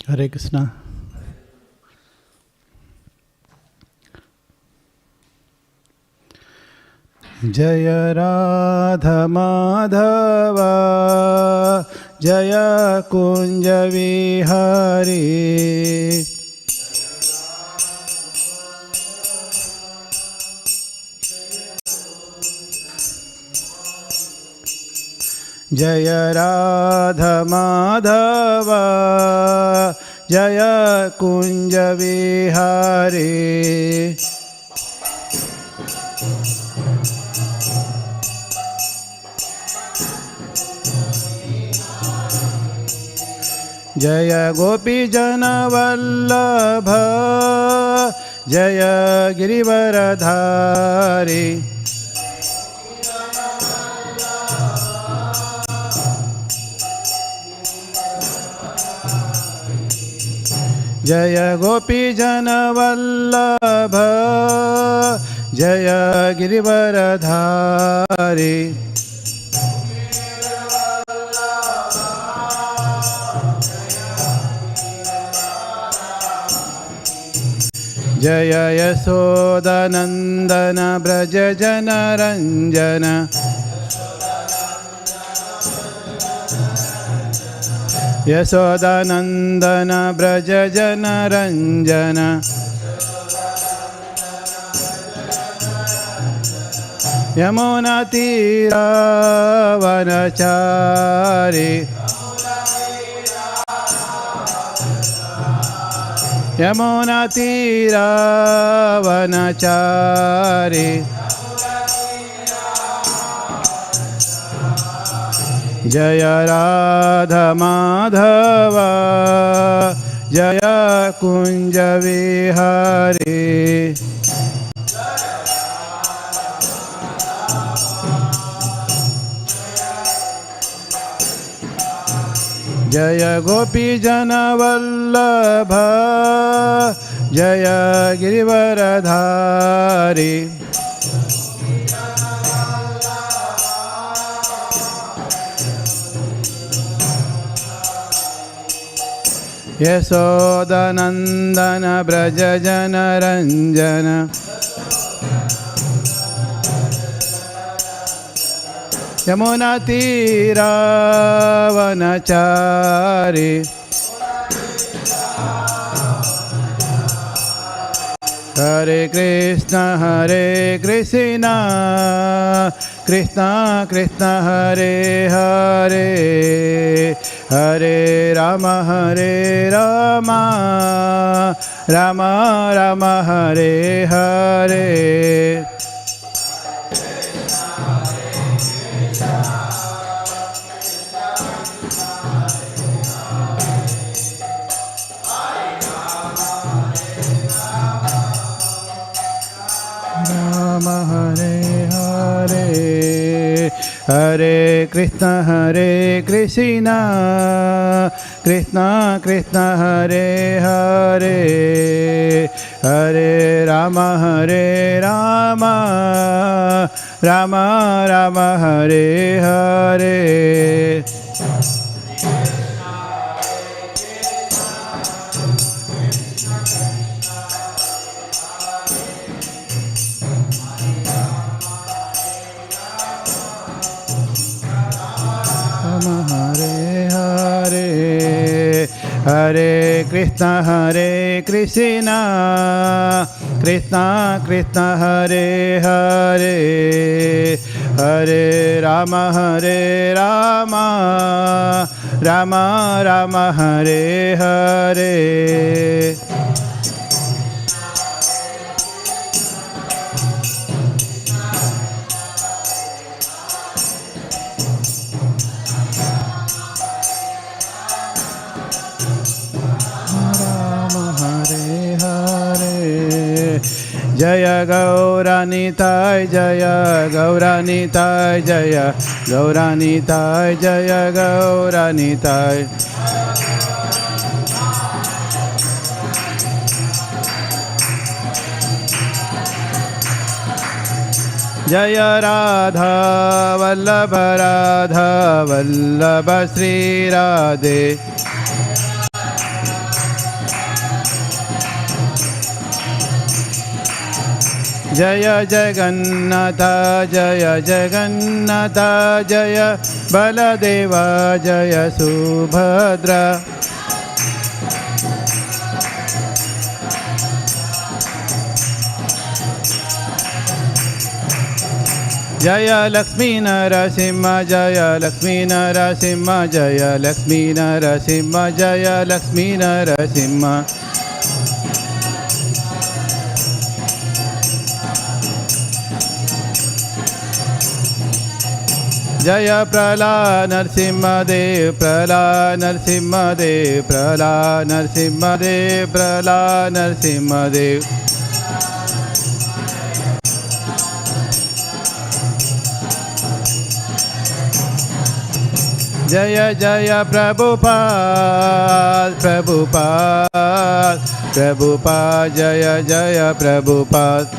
Hare Krishna. Jaya Radha Madhava Jaya Kunja Vihari Jaya Radha Madhava Jaya Kunja Vihari Jaya Gopi Jana Vallabha Jaya Girivaradhari Jaya Gopi Jana Vallabha Jaya Girivaradhari Jaya Yasoda Nandana Braja Jana Ranjana Yasoda Nandana Braja Jana Ranjana Yamuna Tira Vanachari Yamuna Tira Vanachari Jaya Radha Madhava Jaya Kunja Vihari Jaya Gopi Jana Vallabha Jaya Girivaradhari Yasoda Nandana Braja Jana Ranjana Yamuna Tira Vanachari Hare Krishna Krishna Krishna Hare Hare Hare Rama Rama Rama Hare Hare Hare Hare Hare Krishna Krishna Krishna Hare Hare Hare Rama Rama Rama Hare Hare Hare Hare Hare Krishna Krishna Krishna Hare Hare Hare Rama Rama Rama Hare Hare Jaya Gauranitai Jaya Gauranitai Jaya Gauranitai Jaya Gauranitai Jaya Radha Vallabha Radha Vallabha Sri Radhe. Jaya Jagannatha Jaya Jagannatha Jaya Baladeva Jaya Subhadra. Jaya Lakshmi Narasimha Jaya Lakshmi Narasimha Jaya Lakshmi Narasimha Jaya Lakshmi Narasimha. Jaya Prala Narsimha Dev Prala Narsimha Dev Prala Narsimha Dev Prala Narsimha Dev. Jaya Jaya Prabhupada Prabhupada Prabhupada Jaya Jaya Prabhupada.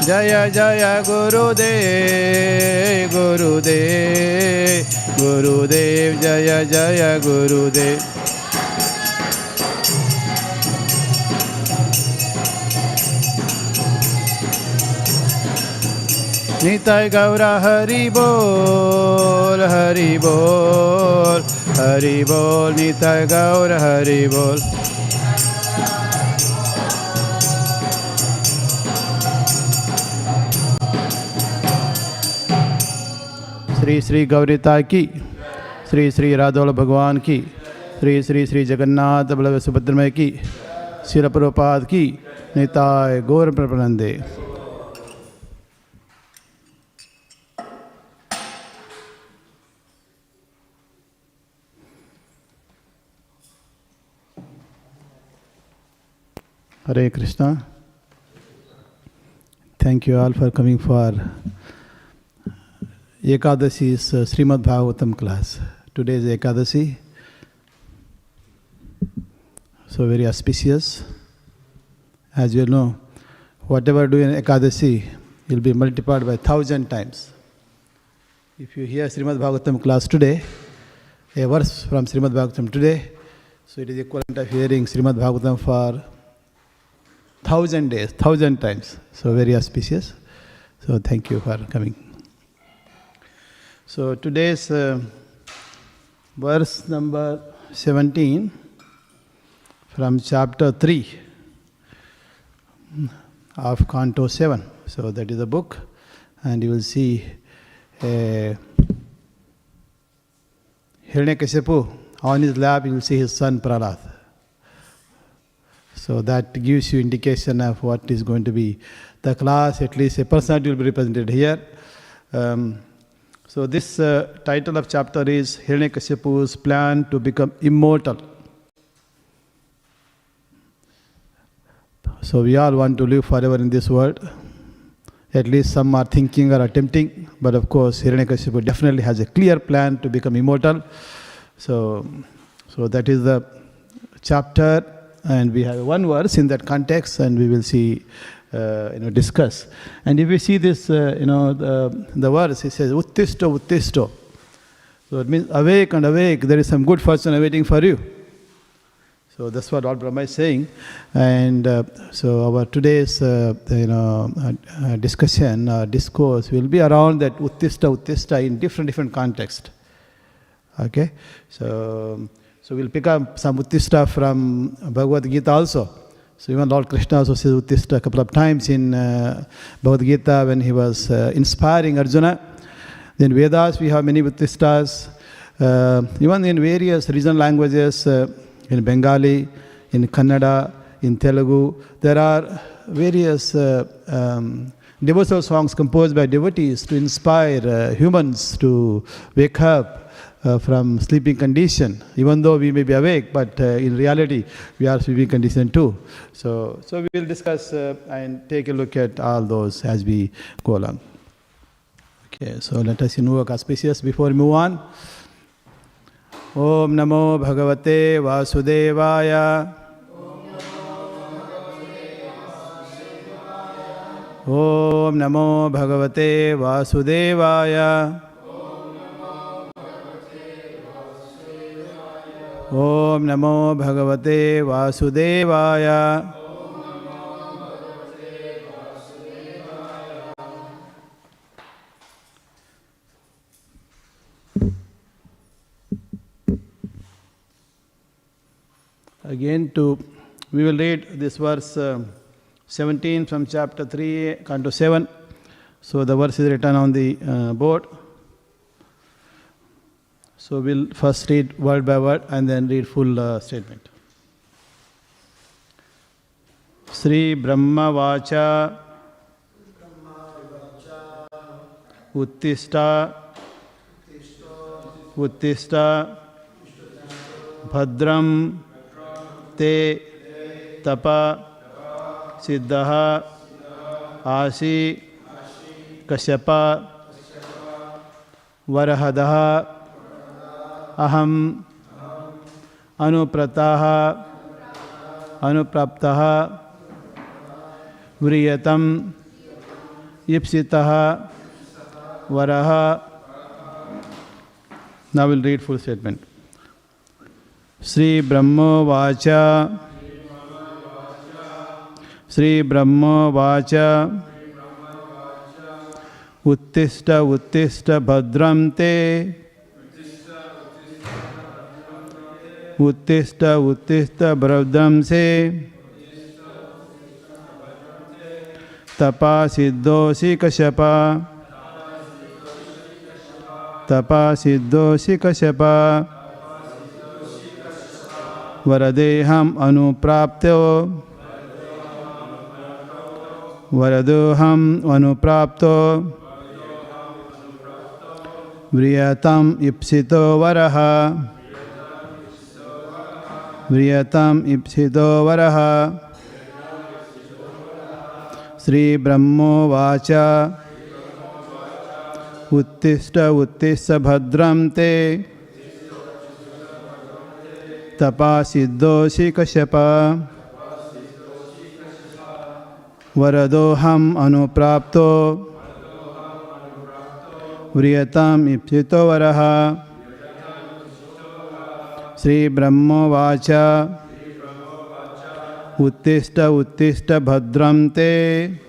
Jaya Jaya Gurudev Gurudev Gurudev Jaya Jaya Gurudev. Nitai Gaura Hari Bol Hari Bol Hari Bol Nitai Gaura Hari Bol. Sri Sri Gaurita ki, Sri Sri Radhola Bhagwan ki, Sri Sri Sri Jagannath Ballabha Subhadramaya ki, Srila Prabhupada ki, Nitai Gaur Prapanande. Hare Krishna. Thank you all for coming for Ekadashi's Śrīmad Bhāgavatam class. Today is Ekadashi. So very auspicious. As you know, whatever do in Ekadashi will be multiplied by 1,000 times. If you hear Śrīmad Bhāgavatam class today, a verse from Śrīmad Bhāgavatam today, so it is equivalent of hearing Śrīmad Bhāgavatam for 1,000 days, 1,000 times. So very auspicious. So thank you for coming. So today's verse number 17 from chapter 3 of Canto 7. So that is the book, and you will see Hiranyakashipu on his lap. You will see his son Prahlad. So that gives you indication of what is going to be the class. At least a personality will be represented here. So this title of chapter is Hiranyakashipu's plan to become immortal. So we all want to live forever in this world. At least some are thinking or attempting. But of course, Hiranyakashipu definitely has a clear plan to become immortal. So that is the chapter, and we have one verse in that context, and we will see, discuss. And if we see this, the verse, it says, Uttisto, Uttisto. So it means awake and awake, there is some good fortune awaiting for you. So that's what Lord Brahma is saying. And so our today's, discussion, discourse will be around that Uttista, Uttista in different contexts. Okay? So we'll pick up some Uttista from Bhagavad Gita also. So even Lord Krishna also says Uttista a couple of times in Bhagavad Gita when he was inspiring Arjuna. Then Vedas, we have many Uttistas. Even in various regional languages, in Bengali, in Kannada, in Telugu, there are various devotional songs composed by devotees to inspire humans to wake up from sleeping condition. Even though we may be awake, but in reality, we are sleeping condition too. So we will discuss and take a look at all those as we go along. Okay, so let us invoke auspicious before we move on. Om Namo Bhagavate Vasudevaya. Om Namo Bhagavate Vasudevaya. Om Namo Bhagavate Vasudevaya. Again, we will read this verse 17 from chapter 3, canto 7. So the verse is written on the board. So we'll first read word by word and then read full statement. Sri Brahma Vacha Uttista Uttista Bhadram Te Tapa Siddhaha Asi Kashyapa Varahadaha Aham Anuprataha Anupraptaha Vriyatam Ipsitaha Varaha. Now we'll read full statement. Sri Brahma Vacha Sri Brahma Vacha Uttista Uttista Bhadram Te Uttista Uttista Bhadram Se Tapa Siddhosi Kashyapa Tapa Siddhosi Kashyapa Varadeham Anuprapto Varadoham Anuprapto Vriyatam Ipsito Varaha Vriyatam Ipsito Varaha. Sri Brahmo Vacha Uttista Uttista Bhadram Te Tapa Siddhosi Kashyapa Varadoham Anuprapto Vriyatam Ipsito Varaha. Sri Brahmo Vacha Uttista Uttista Bhadram Te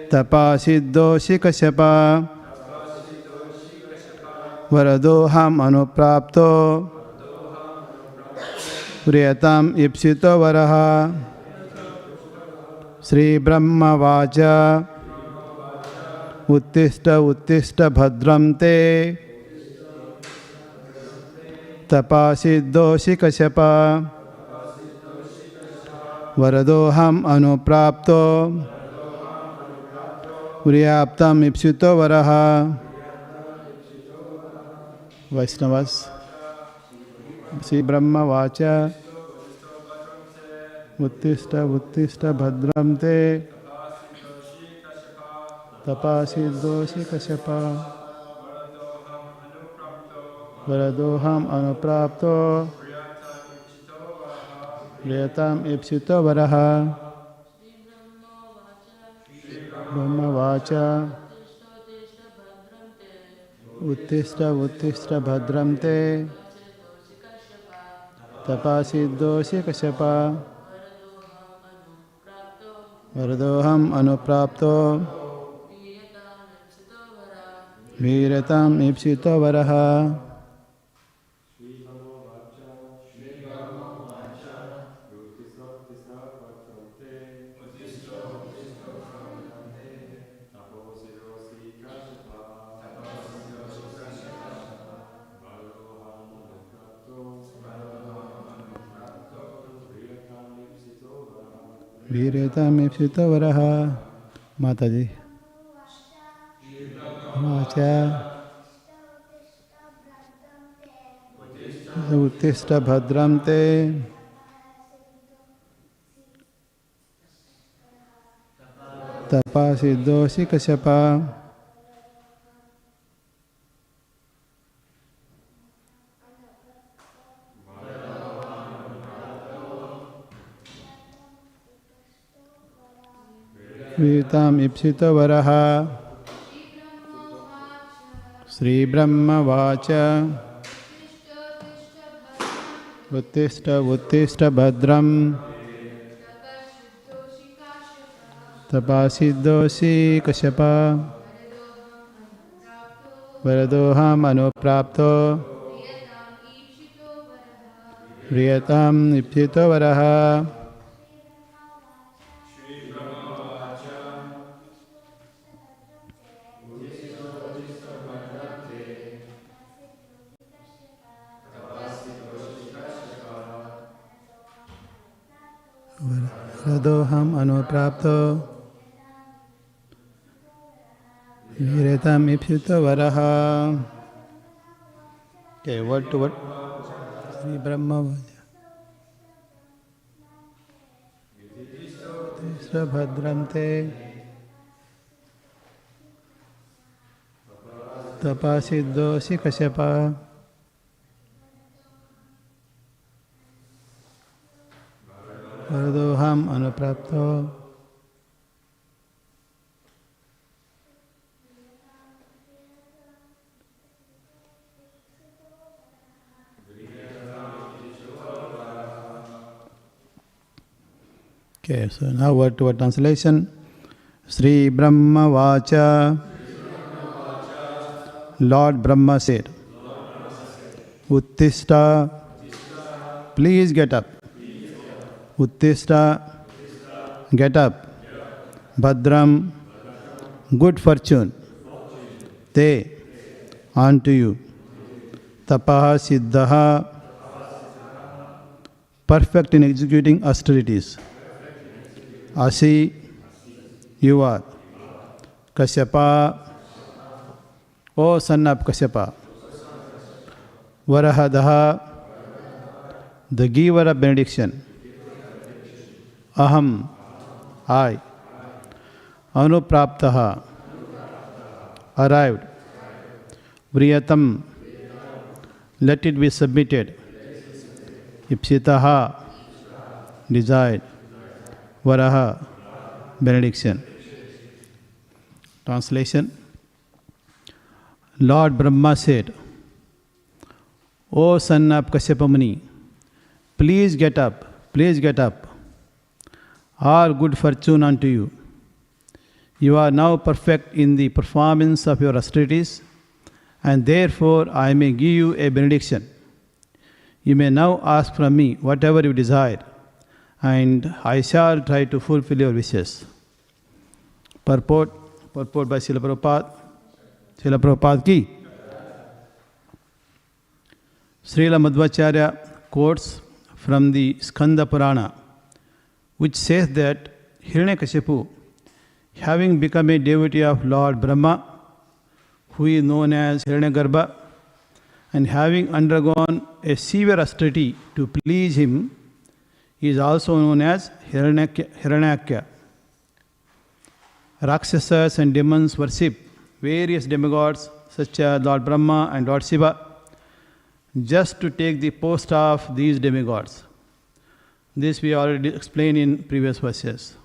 Tapa Siddhosi Kashyapa Varadoham Anuprapto Vriyatam Ipsito Varaha. Sri Brahma Vacha Uttista Uttista Bhadram Te Tapa Siddhosi Kashyapa Varadoham Anuprapto Vriyatam Ipsito Varaha. Vaishnavas. Sri Brahma Vacha Uttista Uttista Bhadram Te Tapa Siddhosi Kashyapa Varadoham Anuprapto Vriyatam Ipsito Varaha. Brahma Vacha Uttista Uttista Bhadram Te Tapa Siddhosi Kashyapa Varadoham Anuprapto Vriyatam Ipsito Varaha. Vriyatam Ipsito Varaha. Mataji. Vacha Uttista Bhadram Te Tapa Siddhosi Kashyapa Vitam ipsito varaha. Sri Brahma Vacha. Uttishta Uttishta Bhadram. Tapasiddhosi Kashyapa. Varadoham anuprapto. Priyatam ipsito varaha. Varadoham anuprapto. Priyatam ipsito varaha. Okay, word to word. Sri Brahma Vaja. Tisra Bhadramte. Tapasiddhosi Kashyapa. Varadoham anuprapto. Okay, so now word to word translation. Sri Brahma Vacha. Lord Brahma said. Uttishta. Please get up. Uttishta. Get up. Bhadram. Good fortune. Te. Unto you. Tapaha Siddhaha. Perfect in executing austerities. Asi, you are. Kashyapa, O son of Kashyapa. Varahadaha, the giver of benediction. Aham, I. Anupraptaha, arrived. Vriyatam, let it be submitted. Ipsitaha, desired. Varaha, benediction. Translation. Lord Brahma said, O son of Kashyapa Muni, please get up, please get up. All good fortune unto you. You are now perfect in the performance of your austerities, and therefore I may give you a benediction. You may now ask from me whatever you desire, and I shall try to fulfill your wishes. Purport by Srila Prabhupada. Srila Prabhupada ki. Srila Madhvacharya quotes from the Skanda Purana, which says that Hiranyakashipu, having become a devotee of Lord Brahma, who is known as Hiranyagarbha, and having undergone a severe austerity to please him, is also known as Hiranyakya. Rakshasas and demons worship various demigods such as Lord Brahma and Lord Shiva just to take the post of these demigods. This we already explained in previous verses.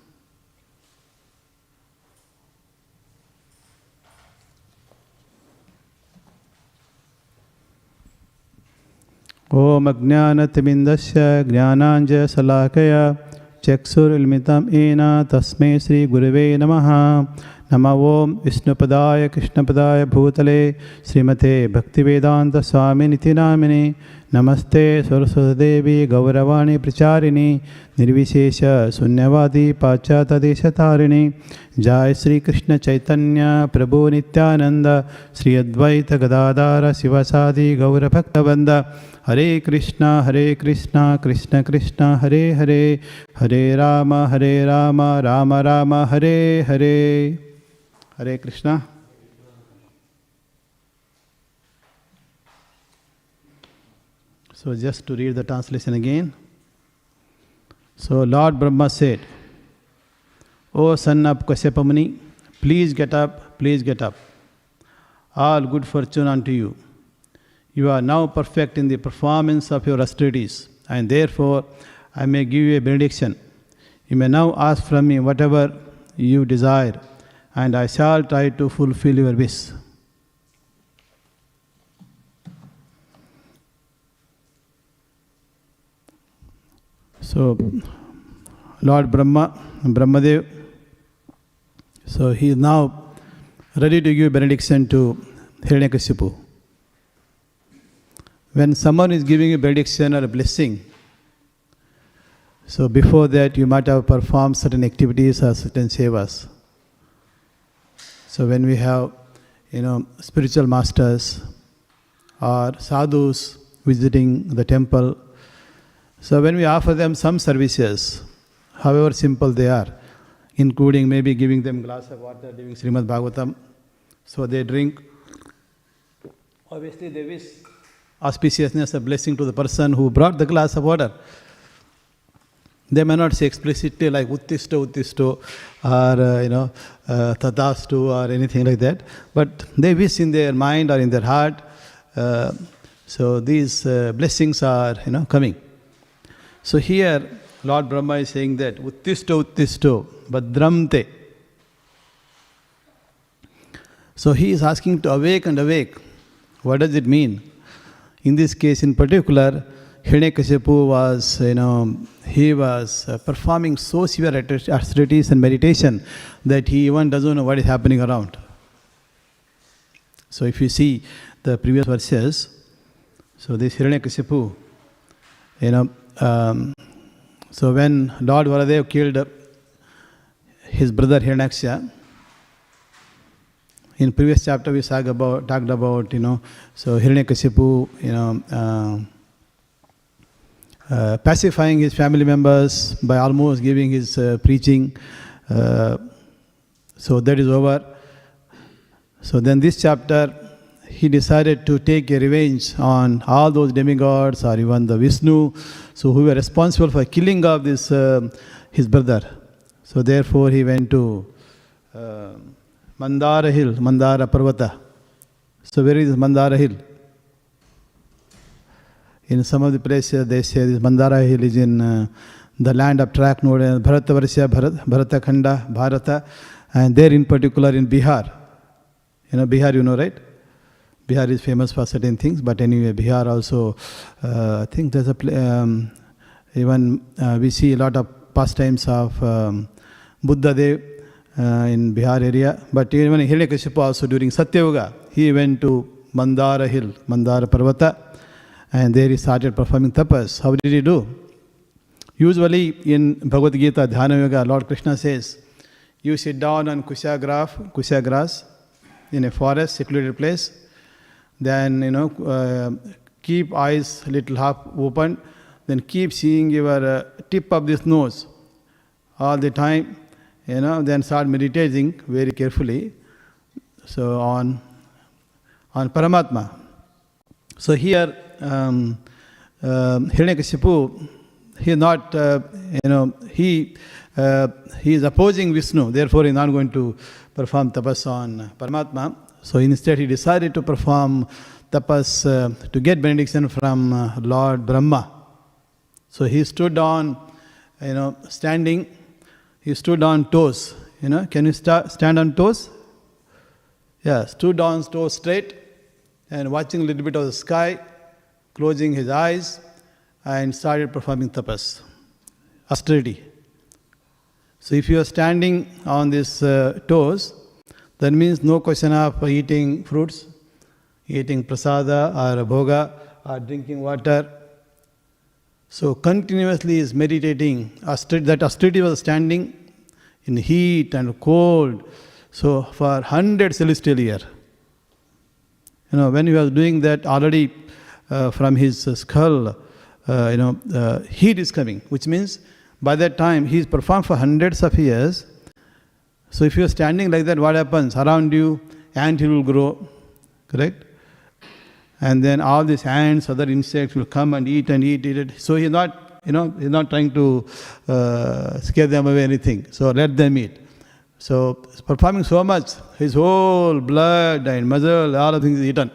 Om Ajnanatimindasya Jnananja Salakaya Chaksurulmitam Ena Tasmai Sri Gurave Namaha Nama Om Vishnupadaya Krishnapadaya Bhutale Srimate Bhaktivedanta Swami Niti Namini Namaste Saraswati Devi Gauravani Pracharini Nirvishesha Sunyavadi Pachata Desatarini Jai Sri Krishna Chaitanya Prabhu Nityananda Sri Advaita Gadadara Sivasadi Gaura Bhaktavanda Hare Krishna, Krishna Krishna, Hare Hare, Hare Rama, Rama Rama, Hare Hare. Hare Krishna. So just to read the translation again. So Lord Brahma said, O son of Kashyapa Muni, please get up, please get up. All good fortune unto you. You are now perfect in the performance of your austerities, and therefore I may give you a benediction. You may now ask from me whatever you desire, and I shall try to fulfill your wish. So, Lord Brahmadev, so he is now ready to give benediction to Hiranyakashipu. When someone is giving a benediction or a blessing, so before that you might have performed certain activities or certain sevas. So when we have, spiritual masters or sadhus visiting the temple, so when we offer them some services, however simple they are, including maybe giving them a glass of water, giving Śrīmad Bhāgavatam, so they drink, obviously they wish auspiciousness, a blessing to the person who brought the glass of water. They may not say explicitly like Uttisto, or Tadastu or anything like that, but they wish in their mind or in their heart. So these blessings are coming. So here Lord Brahma is saying that Uttisto Bhadramte. So he is asking to awake and awake. What does it mean? In this case in particular, Hiranyakashipu was, he was performing so severe austerities and meditation that he even doesn't know what is happening around. So if you see the previous verses, so this Hiranyakashipu, so when Lord Varadev killed his brother Hiranyaksha, in previous chapter we talked about, so Hiranyakashipu, pacifying his family members by almost giving his preaching. So that is over. So then this chapter, he decided to take a revenge on all those demigods or even the Vishnu, so who were responsible for killing of this his brother. So therefore he went to Mandara hill, Mandara Parvata. So where is Mandara hill? In some of the places they say this Mandara hill is in the land of track node, Bharatavarsya, Bharatakhanda, Bharata, and there in particular in Bihar. Bihar, right? Bihar is famous for certain things, but anyway, Bihar also, I think there's even we see a lot of pastimes of Buddha Dev in Bihar area, but even Hiranyakashipu also during Satyavga, he went to Mandara hill, Mandara Parvata, and there he started performing tapas. How did he do? Usually in Bhagavad Gita, Dhyana Yoga, Lord Krishna says, you sit down on kusha grass in a forest, secluded place, then keep eyes little half open, then keep seeing your tip of this nose all the time, then start meditating very carefully. So on Paramatma. So here Hiranyakashipu, he is not, he is opposing Vishnu, therefore he is not going to perform tapas on Paramatma. So instead he decided to perform tapas to get benediction from Lord Brahma. So he stood on, standing, he stood on toes. Can you stand on toes? Yeah, stood on toes straight and watching a little bit of the sky, closing his eyes, and started performing tapas, austerity. So if you are standing on these toes, that means no question of eating fruits, eating prasada or bhoga or drinking water. So continuously is meditating. That austerity was standing in heat and cold, so for 100 celestial years. When he was doing that, already from his skull, heat is coming, which means by that time he is performed for hundreds of years. So if you are standing like that, what happens? Around you, ant hill will grow, correct? And then all these ants, other insects will come and eat it. So he is not, he's not trying to scare them away anything. So let them eat. So performing so much, his whole blood and muscle, all of things is eaten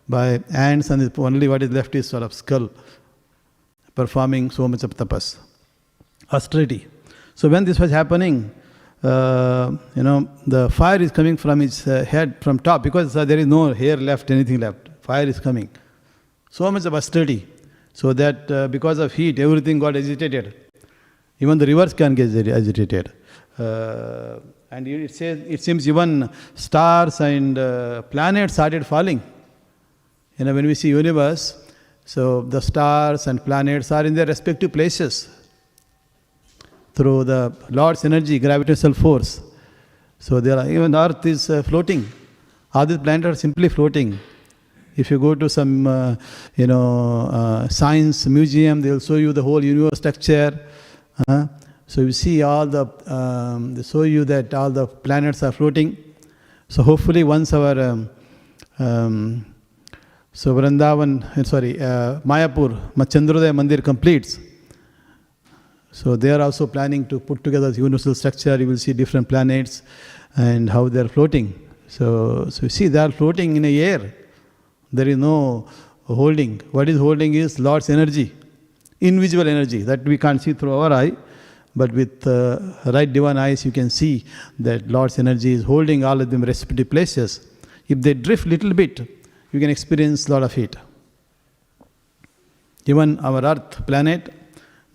by ants, and only what is left is sort of skull, performing so much of tapas, austerity. So when this was happening, the fire is coming from his head, from top, because there is no hair left, anything left. Fire is coming. So much of austerity. So that because of heat, everything got agitated. Even the rivers can get agitated. And it seems even stars and planets started falling. When we see universe, so the stars and planets are in their respective places through the Lord's energy, gravitational force. So even Earth is floating. All these planets are simply floating. If you go to some, science museum, they will show you the whole universe structure. So you see they show you that all the planets are floating. So hopefully once our Mayapur, Chandrodaya Mandir completes. So they are also planning to put together the universal structure. You will see different planets and how they are floating. So you see they are floating in the air. There is no holding. What is holding is Lord's energy, invisible energy that we can't see through our eye. But with right divine eyes, you can see that Lord's energy is holding all of them respective places. If they drift little bit, you can experience a lot of heat. Even our Earth planet,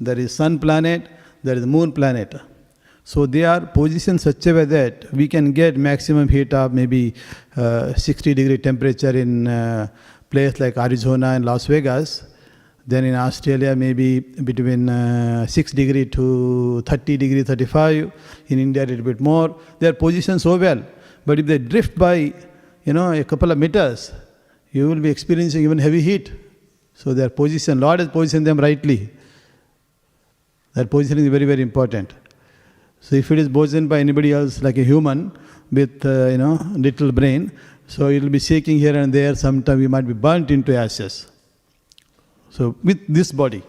there is Sun planet, there is Moon planet. So they are positioned such a way that we can get maximum heat of maybe 60 degree temperature in place like Arizona and Las Vegas. Then in Australia, maybe between 6 degree to 30 degree, 35. In India, a little bit more. They are positioned so well. But if they drift by, a couple of meters, you will be experiencing even heavy heat. So their position, Lord has positioned them rightly. That positioning is very, very important. So if it is positioned by anybody else, like a human with, little brain, so it will be shaking here and there. Sometimes we might be burnt into ashes. So with this body,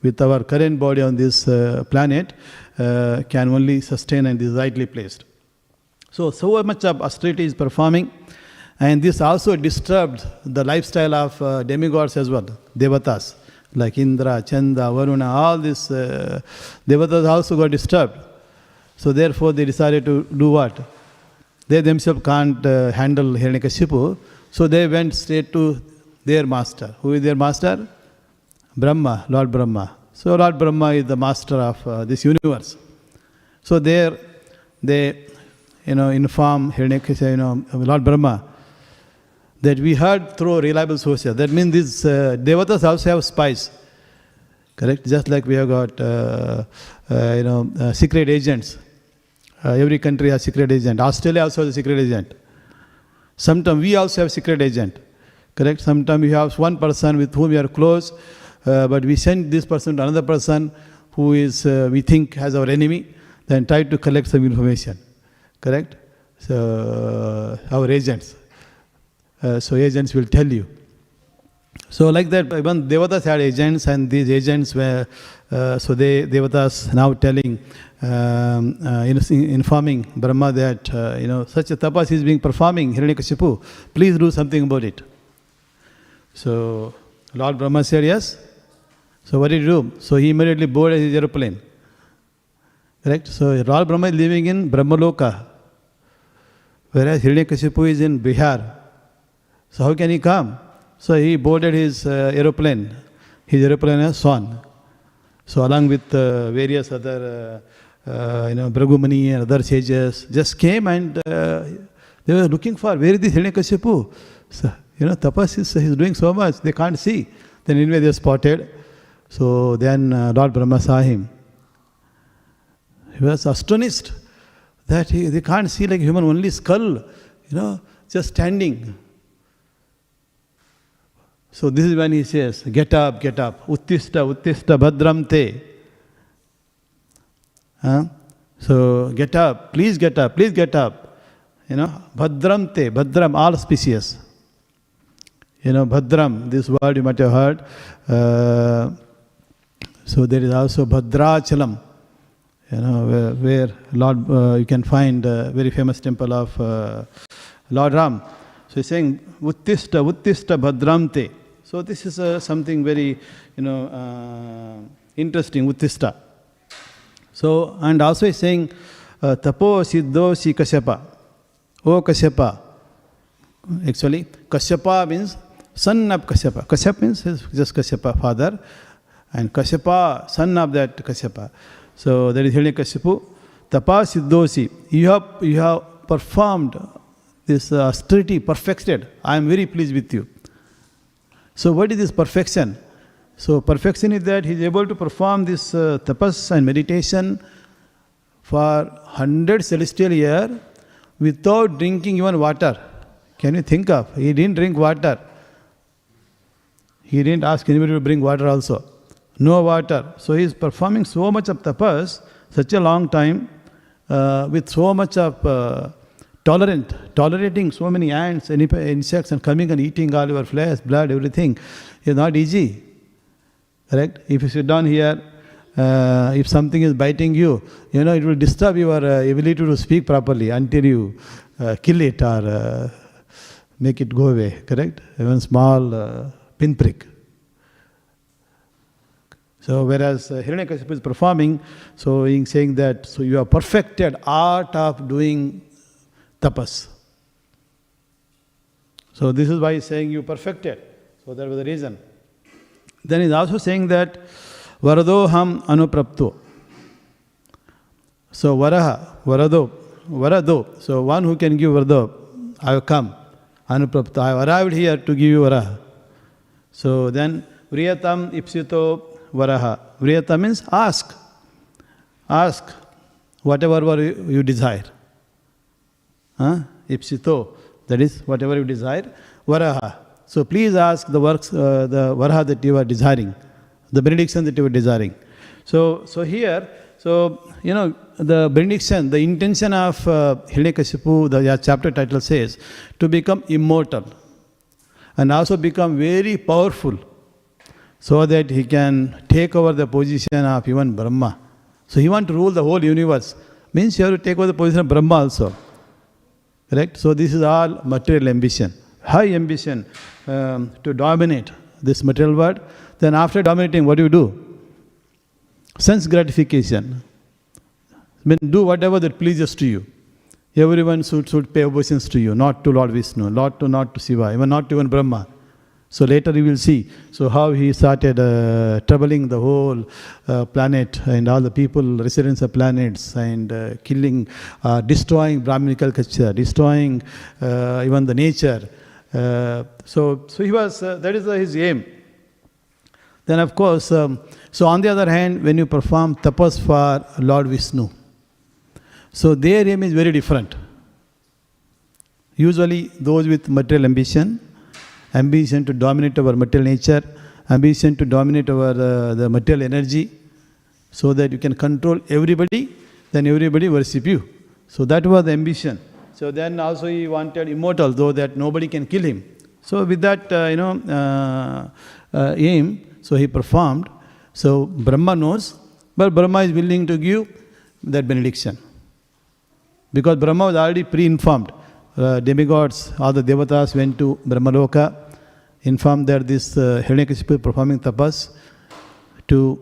with our current body on this planet, can only sustain and is rightly placed. So much of austerity is performing, and this also disturbed the lifestyle of demigods as well, devatas, like Indra, Chanda, Varuna, all these devatas also got disturbed. So therefore they decided to do what? They themselves can't handle Hiranyakashipu, so they went straight to their master. Who is their master? Brahma, Lord Brahma. So Lord Brahma is the master of this universe. So there they, inform Hiranyakashipu, Lord Brahma, that we heard through reliable sources. That means these devatas also have spies. Correct? Just like we have got, secret agents. Every country has secret agent. Australia also has a secret agent. Sometimes we also have secret agent. Correct? Sometimes we have one person with whom we are close, but we send this person to another person who is, we think, has our enemy, then try to collect some information. Correct? So, our agents. So agents will tell you. So like that, even devatas had agents, and these agents were, devatas now telling, informing Brahma that, such a tapas is being performing, Hiranyakashipu, please do something about it. So Lord Brahma said yes. So what did he do? So he immediately boarded his aeroplane. Correct? So Lord Brahma is living in Brahmaloka, whereas Hiranyakashipu is in Bihar. So how can he come? So he boarded his aeroplane. His aeroplane has Swan. So along with various other, Brahumani and other sages, just came and they were looking for, where is this Hiranyakashipu? So, tapas he's doing so much, they can't see. Then anyway they spotted. So then Lord Brahma saw him. He was astonished that they can't see like human, only skull, just standing. So this is when he says, get up, uttista, bhadram te. So get up, please get up. Bhadram te, bhadram, all species. Bhadram, this word you might have heard. So there is also Bhadrachalam, where Lord, you can find a very famous temple of Lord Ram. So he's saying, uttista, bhadram te. So this is something very, interesting, uttista. So, and also he's saying, tapo siddhosi Kashyapa. O Kashyapa. Actually, Kashyapa means son of Kashyapa. Kashyapa means just Kashyapa, father. And Kashyapa, son of that Kashyapa. So that is Hiranyakashipu. Tapa siddhosi. You have performed this austerity, perfected. I am very pleased with you. So what is this perfection? So perfection is that he is able to perform this tapas and meditation for 100 celestial years without drinking even water. Can you think of? He didn't drink water. He didn't ask anybody to bring water also. No water. So he is performing so much of tapas, such a long time, with so much of tolerating so many ants, insects, and coming and eating all your flesh, blood, everything. It's not easy. Correct? If you sit down here, if something is biting you, it will disturb your ability to speak properly until you kill it or make it go away. Correct? Even small pinprick. So whereas Hiranyakashipu is performing, so he is saying that, so you have perfected art of doing tapas. So this is why he is saying you perfected. So that was the reason. Then he is also saying that Varadoham anuprapto. So Varado. So one who can give Varado, I have come. Anuprapto. I have arrived here to give you Varaha. So then Vriyatam ipsito Varaha. Vriyata means ask. Ask whatever you desire. Ipsito, that is whatever you desire. Varaha. So please ask the works, the Varaha that you are desiring, the benediction that you are desiring. So here, the benediction, the intention of Hiranyakashipu, the chapter title says, to become immortal and also become very powerful, so that he can take over the position of even Brahma. So he wants to rule the whole universe. Means you have to take over the position of Brahma also. Correct? So this is all material ambition. High ambition to dominate this material world. Then after dominating, what do? Sense gratification. Do whatever that pleases to you. Everyone should pay obeisance to you, not to Lord Vishnu, not to Shiva, even not to even Brahma. So later you will see how he started troubling the whole planet and all the people, residents of planets, and killing, destroying Brahminical culture, destroying even the nature. So he was, that is his aim. Then of course, so on the other hand, when you perform tapas for Lord Vishnu, so their aim is very different. Usually those with material ambition to dominate our material nature, ambition to dominate our the material energy, so that you can control everybody, then everybody worship you. So that was the ambition. So then also he wanted immortal, though that nobody can kill him. So with that aim, so he performed. So Brahma knows, but Brahma is willing to give that benediction. Because Brahma was already pre-informed. Demigods, all the devatas went to Brahmaloka, informed that this Hiranyakashipu is performing tapas to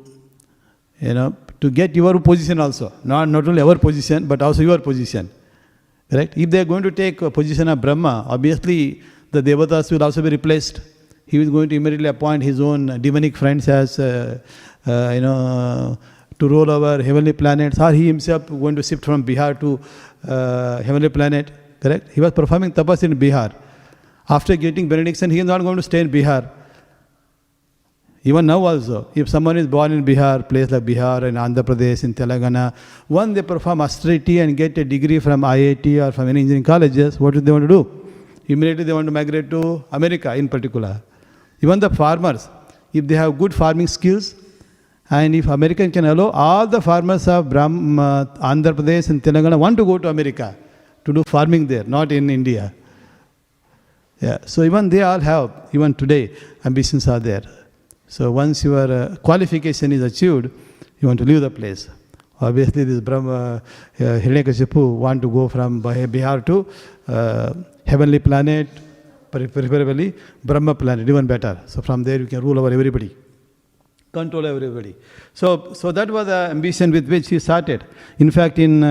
get your position also. Not only our position, but also your position. Correct? If they are going to take a position of Brahma, obviously the devatas will also be replaced. He is going to immediately appoint his own demonic friends as to rule over heavenly planets, or he himself going to shift from Bihar to heavenly planet. Correct? He was performing tapas in Bihar. After getting benediction, he is not going to stay in Bihar. Even now also, if someone is born in Bihar, place like Bihar and Andhra Pradesh, in Telangana, once they perform austerity and get a degree from IIT or from any engineering colleges, what do they want to do? Immediately they want to migrate to America in particular. Even the farmers, if they have good farming skills, and if American can allow, all the farmers of Andhra Pradesh and Telangana want to go to America to do farming there, not in India. Yeah. So even they all have, even today, ambitions are there. So once your qualification is achieved, you want to leave the place. Obviously, this Hiranyakashipu want to go from Bihar to heavenly planet, preferably Brahma planet, even better. So from there you can rule over everybody. control everybody. So that was the ambition with which he started. In fact, in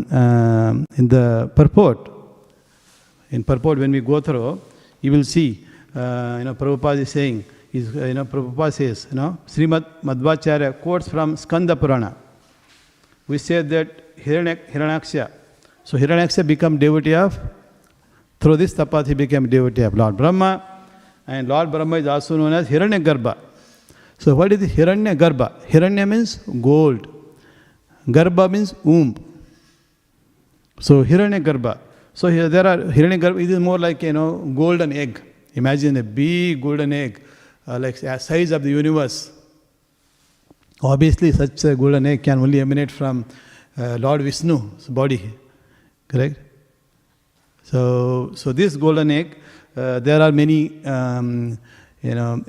the purport, when we go through, you will see, Prabhupada is saying, Prabhupada says, Śrīmad Bhāgavatam quotes from Skanda Purana. We said that Hiranyaksha. So Hiranyaksha became devotee of, through this tapas he became devotee of Lord Brahma, and Lord Brahma is also known as Hiranyagarbha. So what is Hiranyagarbha? Hiranya means gold. Garbha means womb. So Hiranyagarbha. So here there are Hiranyagarbha, it is more like golden egg. Imagine a big golden egg, like the size of the universe. Obviously, such a golden egg can only emanate from Lord Vishnu's body, correct? So this golden egg, there are many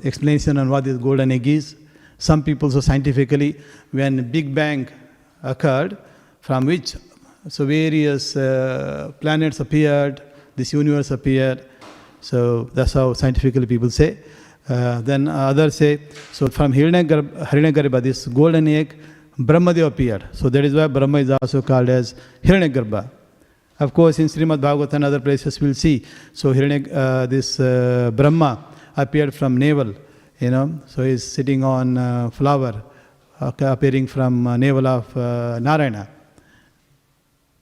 explanation on what this golden egg is. Some people, so scientifically, when Big Bang occurred, from which various planets appeared, this universe appeared. So that's how scientifically people say. Then others say, so from Hiranyagarbha, this golden egg, Brahmadeva appeared. So that is why Brahma is also called as Hiranyagarbha. Of course, in Śrīmad Bhāgavatam and other places we'll see. So this Brahma appeared from navel, so he's sitting on flower, appearing from navel of Narayana.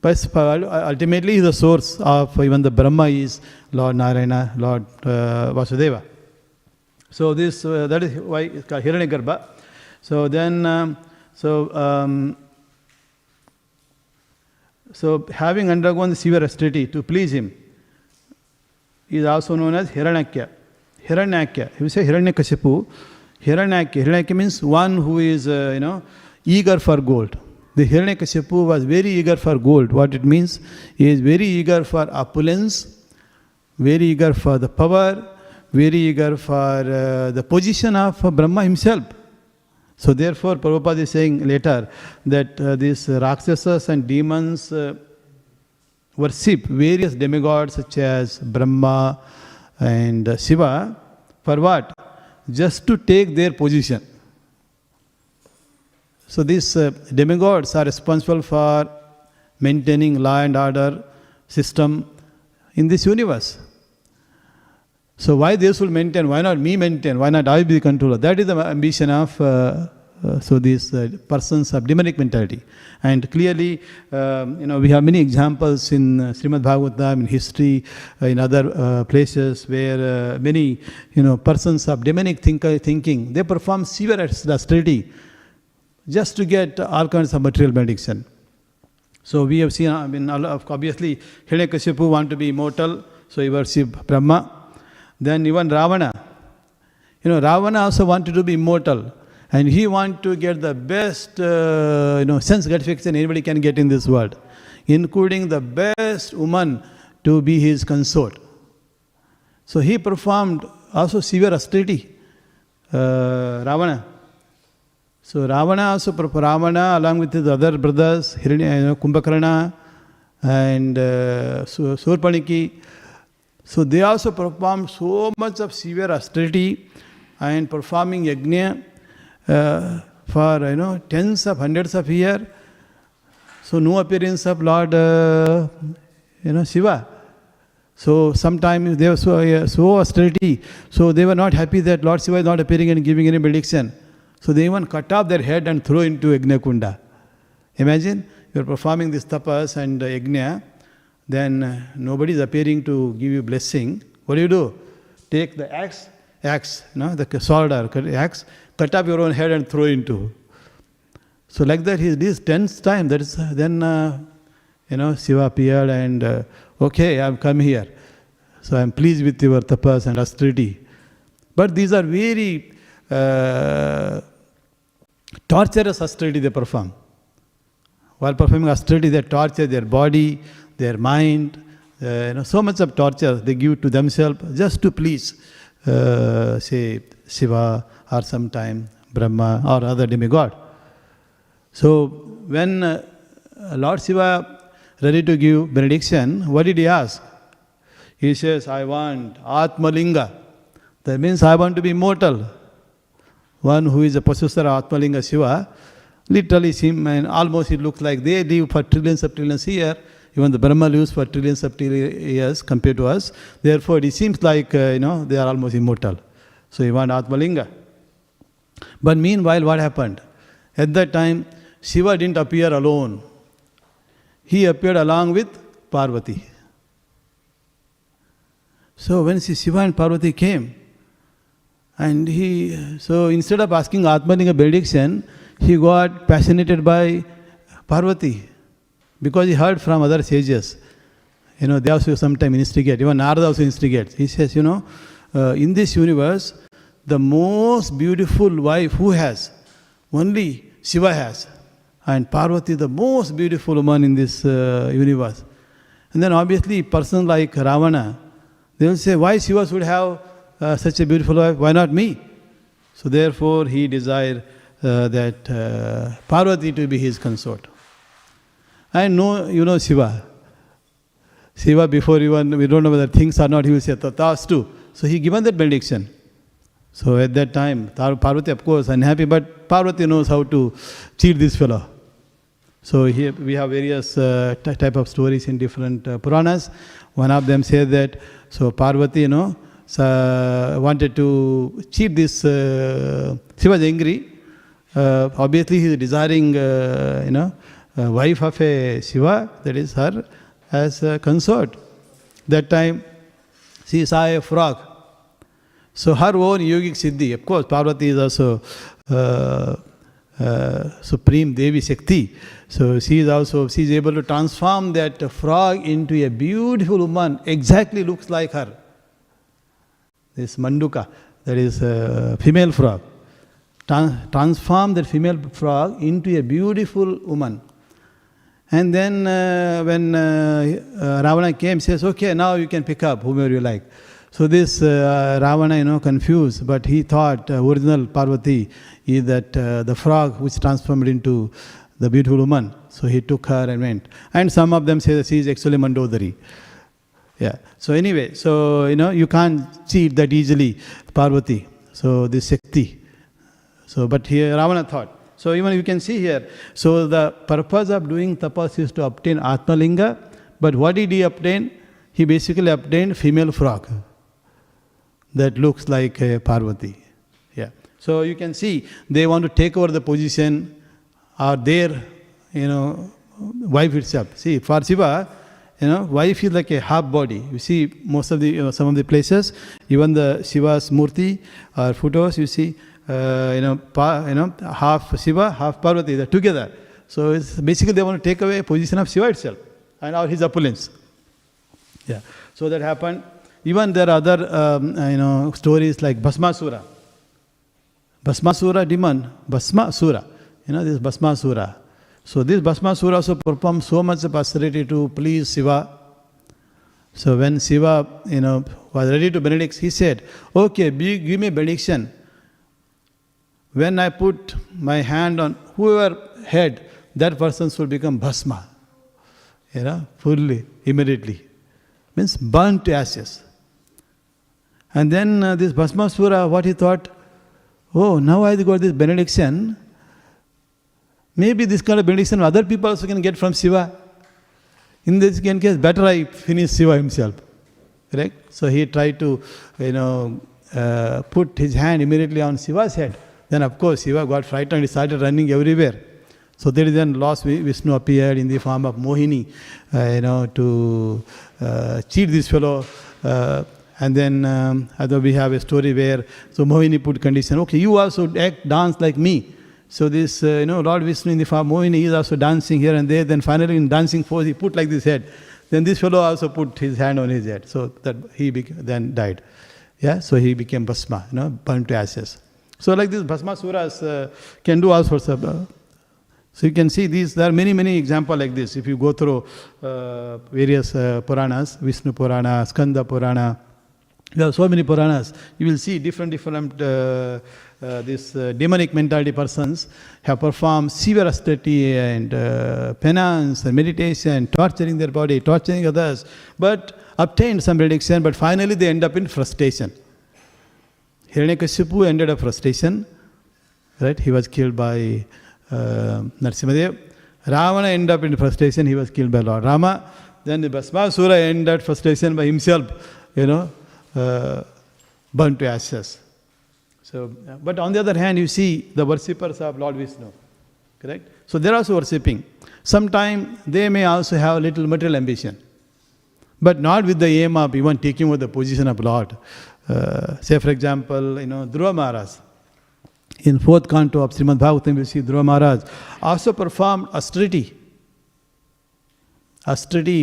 But ultimately, the source of even the Brahma is Lord Narayana, Lord Vasudeva. So this that is why it's called Hiranyagarbha. So then, so having undergone the severe austerity to please him, is also known as Hiranyakya. Hiranyakya. If you say Hiranyakashipu, Hiranyakya means one who is eager for gold. The Hiranyakashipu was very eager for gold. What it means? He is very eager for opulence, very eager for the power, very eager for the position of Brahma himself. So therefore, Prabhupada is saying later that these Rakshasas and demons worship various demigods such as Brahma and Shiva. For what? Just to take their position. So these demigods are responsible for maintaining law and order system in this universe. So why they should maintain? Why not me maintain? Why not I be the controller? That is the ambition of these persons of demonic mentality. And clearly, we have many examples in Śrīmad Bhāgavatam, in history, in other places where many persons of demonic thinking, they perform severe austerity just to get all kinds of material benediction. So we have seen, obviously, Hiranyakashipu want to be immortal, so he worship Brahma. Then even Ravana, Ravana also wanted to be immortal, and he wanted to get the best, sense gratification anybody can get in this world, including the best woman to be his consort. So he performed also severe austerity, Ravana. So Ravana along with his other brothers, Kumbhakarna and Surpaniki, so they also performed so much of severe austerity and performing yajna for tens of hundreds of years. So no appearance of Lord Shiva. So sometimes they were so austerity, so they were not happy that Lord Shiva is not appearing and giving any benediction. So they even cut off their head and throw into Yajna Kunda. Imagine, you are performing this tapas and yajna, then nobody is appearing to give you blessing. What do? Take the axe, the sword or axe, cut off your own head and throw into. So like that, this 10th time, that is then, Shiva appeared and, okay, I have come here. So I am pleased with your tapas and austerity. But these are very torturous austerity they perform. While performing austerity, they torture their body, their mind, so much of torture they give to themselves just to please, say, Shiva or sometime Brahma or other demigod. So when Lord Shiva ready to give benediction, what did he ask? He says, I want Atmalinga. That means I want to be immortal. one who is a possessor of Atmalinga Shiva, literally almost it looks like they live for trillions of trillions here. Even the Brahma lives for trillions of years compared to us. Therefore, it seems like, they are almost immortal. So you want Atmalinga. But meanwhile, what happened? At that time, Shiva didn't appear alone. He appeared along with Parvati. So when Shiva and Parvati came, and so instead of asking Atmalinga benediction, he got fascinated by Parvati, because he heard from other sages. They also sometimes instigate. Even Narada also instigates. He says, in this universe, the most beautiful wife who has? Only Shiva has. And Parvati, the most beautiful woman in this universe. And then obviously, a person like Ravana, they will say, why Shiva should have such a beautiful wife? Why not me? So therefore, he desired that Parvati to be his consort. And no, Shiva. Shiva, before even, we don't know whether things are not, he will say, Tatastu. So he given that benediction. So at that time, Parvati, of course, unhappy, but Parvati knows how to cheat this fellow. So here we have various type of stories in different Puranas. One of them says that, so Parvati, wanted to cheat this, she was angry. Obviously, he is desiring, wife of a Shiva, that is her, as a consort. That time, she saw a frog. So her own yogic siddhi, of course, Parvati is also supreme Devi Shakti. So she is able to transform that frog into a beautiful woman, exactly looks like her. This Manduka, that is a female frog. Transform that female frog into a beautiful woman. And then when Ravana came, says, okay, now you can pick up whomever you like. So this Ravana, confused, but he thought original Parvati is that the frog which transformed into the beautiful woman. So he took her and went. And some of them say that she is actually Mandodari. Yeah. So anyway, you can't cheat that easily, Parvati. So this Shakti. So, but here Ravana thought. So even you can see here. So the purpose of doing tapas is to obtain Atmalinga. But what did he obtain? He basically obtained female frog that looks like a Parvati. Yeah. So you can see they want to take over the position or their, wife itself. See, for Shiva, wife is like a half body. You see most of the, some of the places, even the Shiva's murti or photos, you see, half Shiva, half Parvati, they're together. So it's basically they want to take away position of Shiva itself and all his opulence. Yeah. So that happened. Even there are other, stories like Bhasmasura. Bhasmasura demon, Bhasmasura. This Bhasmasura. So this Bhasmasura also performed so much of austerity to please Shiva. So when Shiva, was ready to benedict, he said, okay, give me benediction. When I put my hand on whoever head, that person should become Bhasma. Fully, immediately. Means burnt to ashes. And then this Bhasmasura, what he thought, oh, now I got this benediction. Maybe this kind of benediction other people also can get from Shiva. In this case, better I finish Shiva himself. Correct? So he tried to, put his hand immediately on Shiva's head. Then of course Shiva got frightened, he started running everywhere. So there is then Lord Vishnu appeared in the form of Mohini, to cheat this fellow. And then we have a story where, so Mohini put condition, okay, you also dance like me. So this, Lord Vishnu in the form of Mohini is also dancing here and there. Then finally in dancing force, he put like this head. Then this fellow also put his hand on his head. So that he then died. Yeah, so he became Bhasma, burnt to ashes. So like this Bhasmasuras can do all sorts of... so you can see these, there are many examples like this. If you go through various Puranas, Vishnu Purana, Skanda Purana, there are so many Puranas, you will see different demonic mentality persons have performed severe austerity and penance and meditation, torturing their body, torturing others, but obtained some benediction, but finally they end up in frustration. Hiranyakashipu ended up frustration, Right? He was killed by Narasimhadev. Ravana ended up in frustration, he was killed by Lord Rama. Then the Bhasmasura ended frustration by himself, burnt to ashes. So, but on the other hand, you see the worshippers of Lord Vishnu, correct? So they are also worshipping. Sometimes they may also have a little material ambition, but not with the aim of even taking over the position of Lord. Say for example, Dhruva Maharaj. In 4th canto of Śrīmad Bhāgavatam, you see Dhruva Maharaj also performed austerity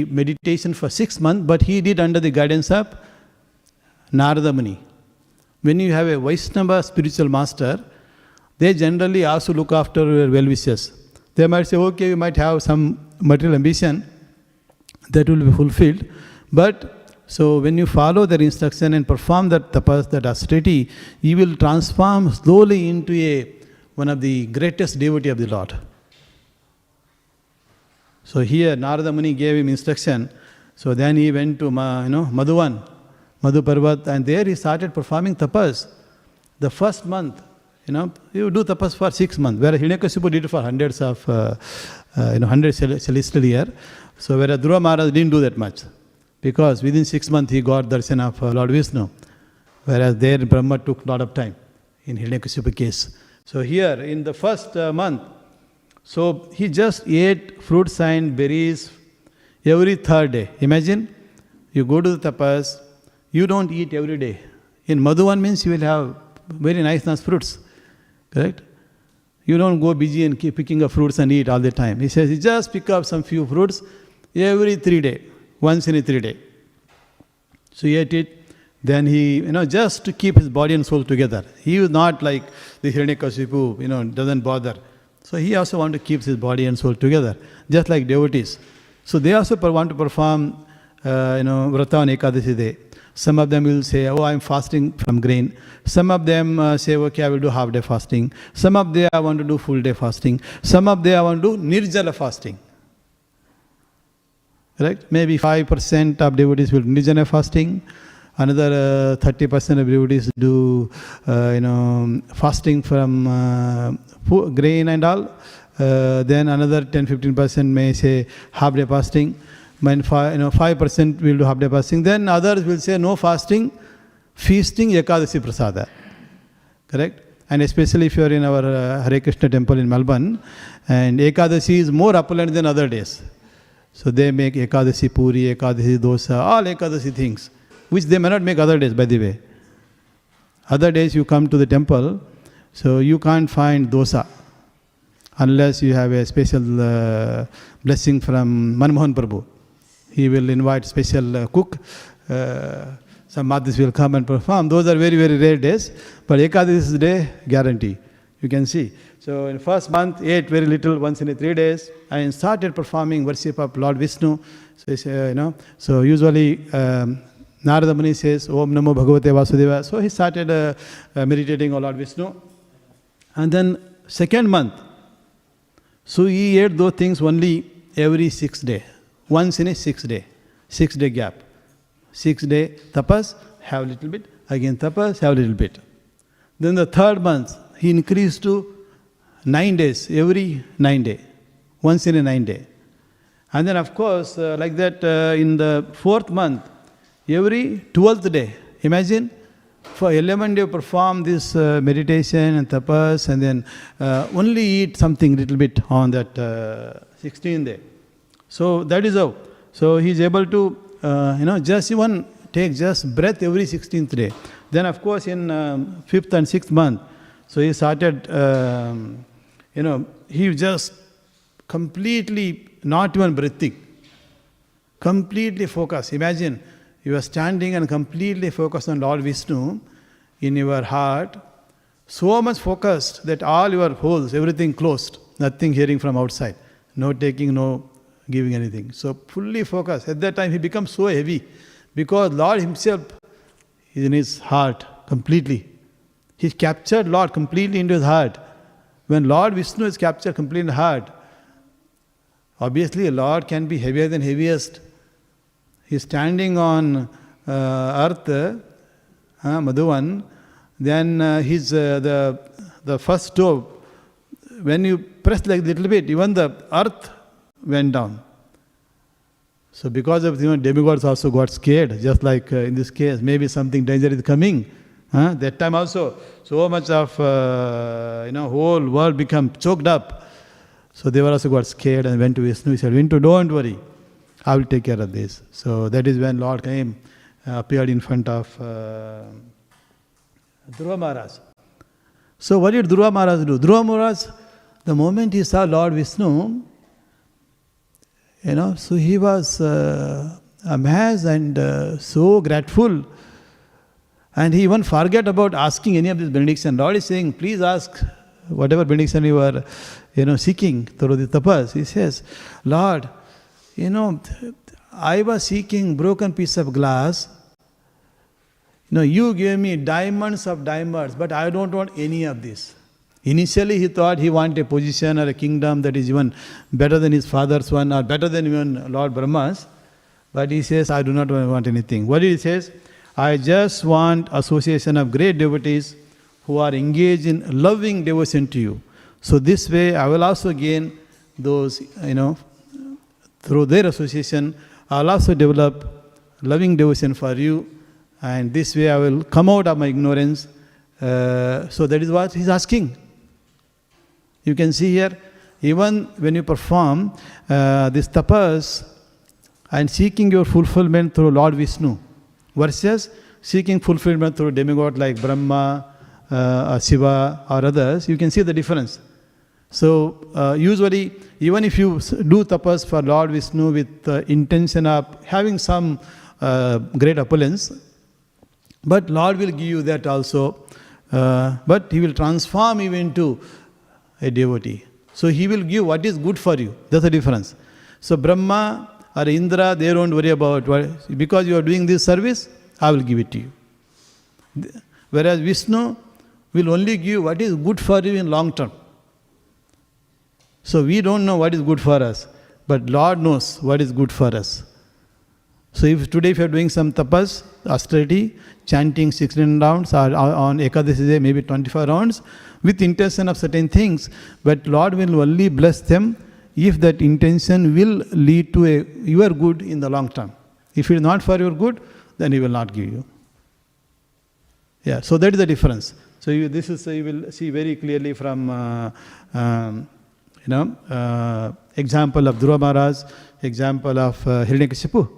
meditation for 6 months, but he did under the guidance of Narada Muni. When you have a Vaishnava spiritual master, they generally also look after your well-wishers. They might say, okay, you might have some material ambition that will be fulfilled, but so when you follow their instruction and perform that tapas, that austerity, you will transform slowly into one of the greatest devotee of the Lord. So here Narada Muni gave him instruction. So then he went to Madhu Parvat, and there he started performing tapas. The first month, you do tapas for 6 months, whereas Hiranyakashipu did it for hundreds celestial year. So whereas Dhruva Maharaj didn't do that much, because within 6 months he got darshan of Lord Vishnu, whereas there Brahma took a lot of time in Hiranyakashipu case. So here in the first month, so he just ate fruits and berries every 3rd day. Imagine, you go to the tapas, you don't eat every day. In Madhuvan means you will have very nice fruits, correct? You don't go busy and keep picking up fruits and eat all the time. He says, you just pick up some few fruits every 3 days, once in a 3 days. So he ate it. Then he, just to keep his body and soul together. He was not like the Hiranyakashipu, doesn't bother. So he also want to keep his body and soul together, just like devotees. So they also want to perform, Vrata on Ekadashi day. Some of them will say, oh, I'm fasting from grain. Some of them say, okay, I will do half day fasting. Some of them I want to do full day fasting. Some of them I want to do nirjala fasting. Right? Maybe 5% of devotees will do nirjala fasting. Another 30% of devotees do, fasting from grain and all. Then another 10-15% may say half day fasting. 5% will do half day fasting. Then others will say no fasting, feasting Ekadashi Prasada. Correct? And especially if you are in our Hare Krishna temple in Melbourne, and Ekadashi is more opulent than other days. So they make Ekadashi Puri, Ekadashi Dosa, all Ekadashi things, which they may not make other days, by the way. Other days you come to the temple, so you can't find dosa unless you have a special blessing from Manmohan Prabhu. He will invite special cook. Some madhis will come and perform. Those are very, very rare days. But Ekadashi day, guarantee. You can see. So in first month, ate very little, once in 3 days, and started performing worship of Lord Vishnu. So, so usually Narada Muni says, Om Namo Bhagavate Vasudeva. So he started meditating on Lord Vishnu. And then second month, so he ate those things only every 6 days. Once in a 6 day. 6 day gap. 6 day tapas, have a little bit. Again tapas, have a little bit. Then the third month, he increased to 9 days, every 9 days. Once in a 9 day. And then of course, like that in the 4th month, every 12th day. Imagine, for 11 days perform this meditation and tapas, and then only eat something little bit on that 16th day. So that is how. So he is able to, just even take just breath every 16th day. Then of course in 5th and 6th month, so he started, he just completely not even breathing, completely focused. Imagine, you are standing and completely focused on Lord Vishnu in your heart, so much focused that all your holes, everything closed, nothing hearing from outside, no taking, no giving anything. So fully focused. At that time he becomes so heavy because Lord himself is in his heart completely. He captured Lord completely into his heart. When Lord Vishnu is captured completely in the heart, obviously Lord can be heavier than heaviest. He is standing on earth, Madhuvan, then the the first stove, when you press like a little bit, even the earth went down. So because of, demigods also got scared, just like in this case, maybe something danger is coming. That time also, so much of, whole world become choked up. So they were also got scared and went to Vishnu. He said, Vishnu, don't worry, I will take care of this. So that is when Lord came, appeared in front of Dhruva Maharaj. So what did Dhruva Maharaj do? Dhruva Maharaj, the moment he saw Lord Vishnu, so he was amazed and so grateful. And he even forget about asking any of this benediction. Lord is saying, please ask whatever benediction you are seeking through the tapas. He says, Lord, I was seeking broken piece of glass. You gave me diamonds of diamonds, but I don't want any of this. Initially he thought he wanted a position or a kingdom that is even better than his father's one or better than even Lord Brahma's. But he says, I do not want anything. What he says? I just want association of great devotees who are engaged in loving devotion to you. So this way I will also gain those, through their association, I will also develop loving devotion for you. And this way I will come out of my ignorance. So that is what he is asking. You can see here, even when you perform this tapas and seeking your fulfillment through Lord Vishnu versus seeking fulfillment through demigod like Brahma, Shiva or others, you can see the difference. So usually, even if you do tapas for Lord Vishnu with the intention of having some great opulence, but Lord will give you that also, but He will transform you into a devotee. So He will give what is good for you. That's the difference. So Brahma or Indra, they don't worry about what, because you are doing this service, I will give it to you. Whereas Vishnu will only give what is good for you in long term. So we don't know what is good for us, but Lord knows what is good for us. So if today if you are doing some tapas, austerity, chanting 16 rounds or on Ekadashi day maybe 25 rounds with intention of certain things, but Lord will only bless them if that intention will lead to your good in the long term. If it is not for your good, then He will not give you. Yeah, so that is the difference. So you will see very clearly from example of Dhruva Maharaj, example of Hiranyakashipu.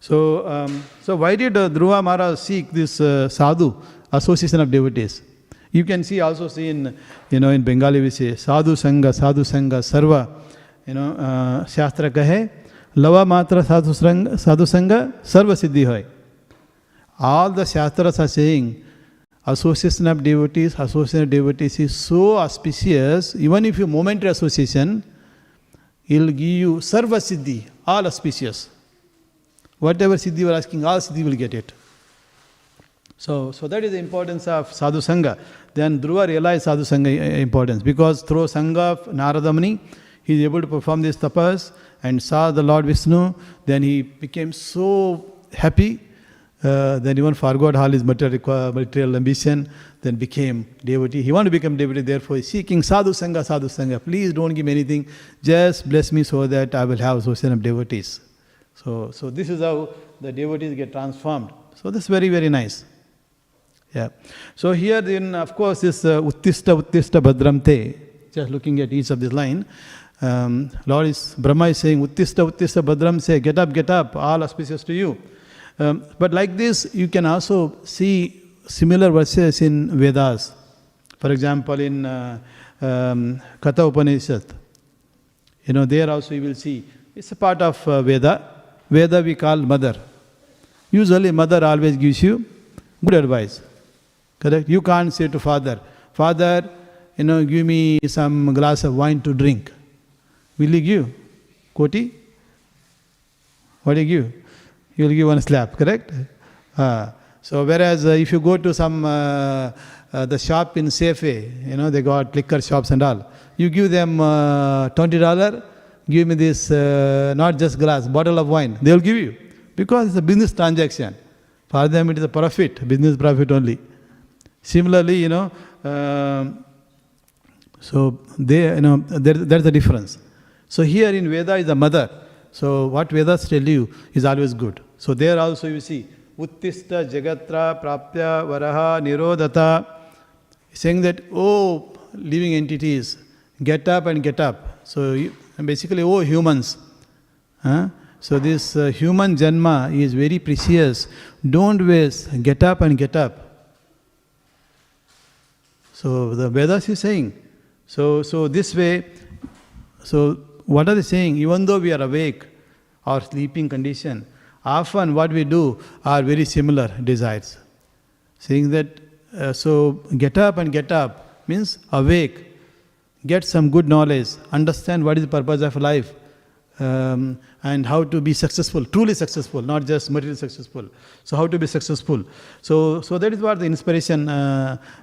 So why did Dhruva Maharaj seek this sadhu, association of devotees? You can also see in Bengali we say sadhu sangha, sarva. Shastra kahe, lava matra sadhu sangha, sarva siddhi hoy. All the Shastras are saying association of devotees is so auspicious, even if you momentary association, it will give you sarva siddhi, all auspicious. Whatever siddhi you are asking, all siddhi will get it. So that is the importance of sadhu sangha. Then Dhruva realized sadhu sangha importance, because through sangha of Narada Muni, he is able to perform this tapas and saw the Lord Vishnu. Then he became so happy, then even forgot all his material ambition, then became devotee. He wanted to become devotee, therefore he is seeking sadhu sangha. Please don't give me anything, just bless me so that I will have association of devotees. So this is how the devotees get transformed. So this is very, very nice. Yeah. So here then, of course, this Uttista Bhadram Te, just looking at each of this line, Brahma is saying, Uttista Bhadram, say, get up, all auspicious to you. But like this, you can also see similar verses in Vedas. For example, in Katha Upanishad, there also you will see, it's a part of Veda. Veda we call mother. Usually mother always gives you good advice. Correct? You can't say to father, give me some glass of wine to drink. Will he give? Koti? What do you give? He will give one slap, correct? So whereas if you go to some the shop in Safeway, they got liquor shops and all. You give them $20, give me this, not just glass, bottle of wine. They will give you. Because it's a business transaction. For them it is a profit, business profit only. Similarly, So there's a difference. So here in Veda is the mother. So what Vedas tell you is always good. So there also you see, Uttista Jagatra Prapya Varaha Nirodhata, saying that, oh living entities, get up and get up. So basically, oh humans. So this human janma is very precious. Don't waste, get up and get up. So the Vedas is saying, so this way, so what are they saying? Even though we are awake or sleeping condition, often what we do are very similar desires. Saying that, so get up and get up means awake, get some good knowledge, understand what is the purpose of life, and how to be successful, truly successful, not just materially successful. So how to be successful. So that is what the inspiration,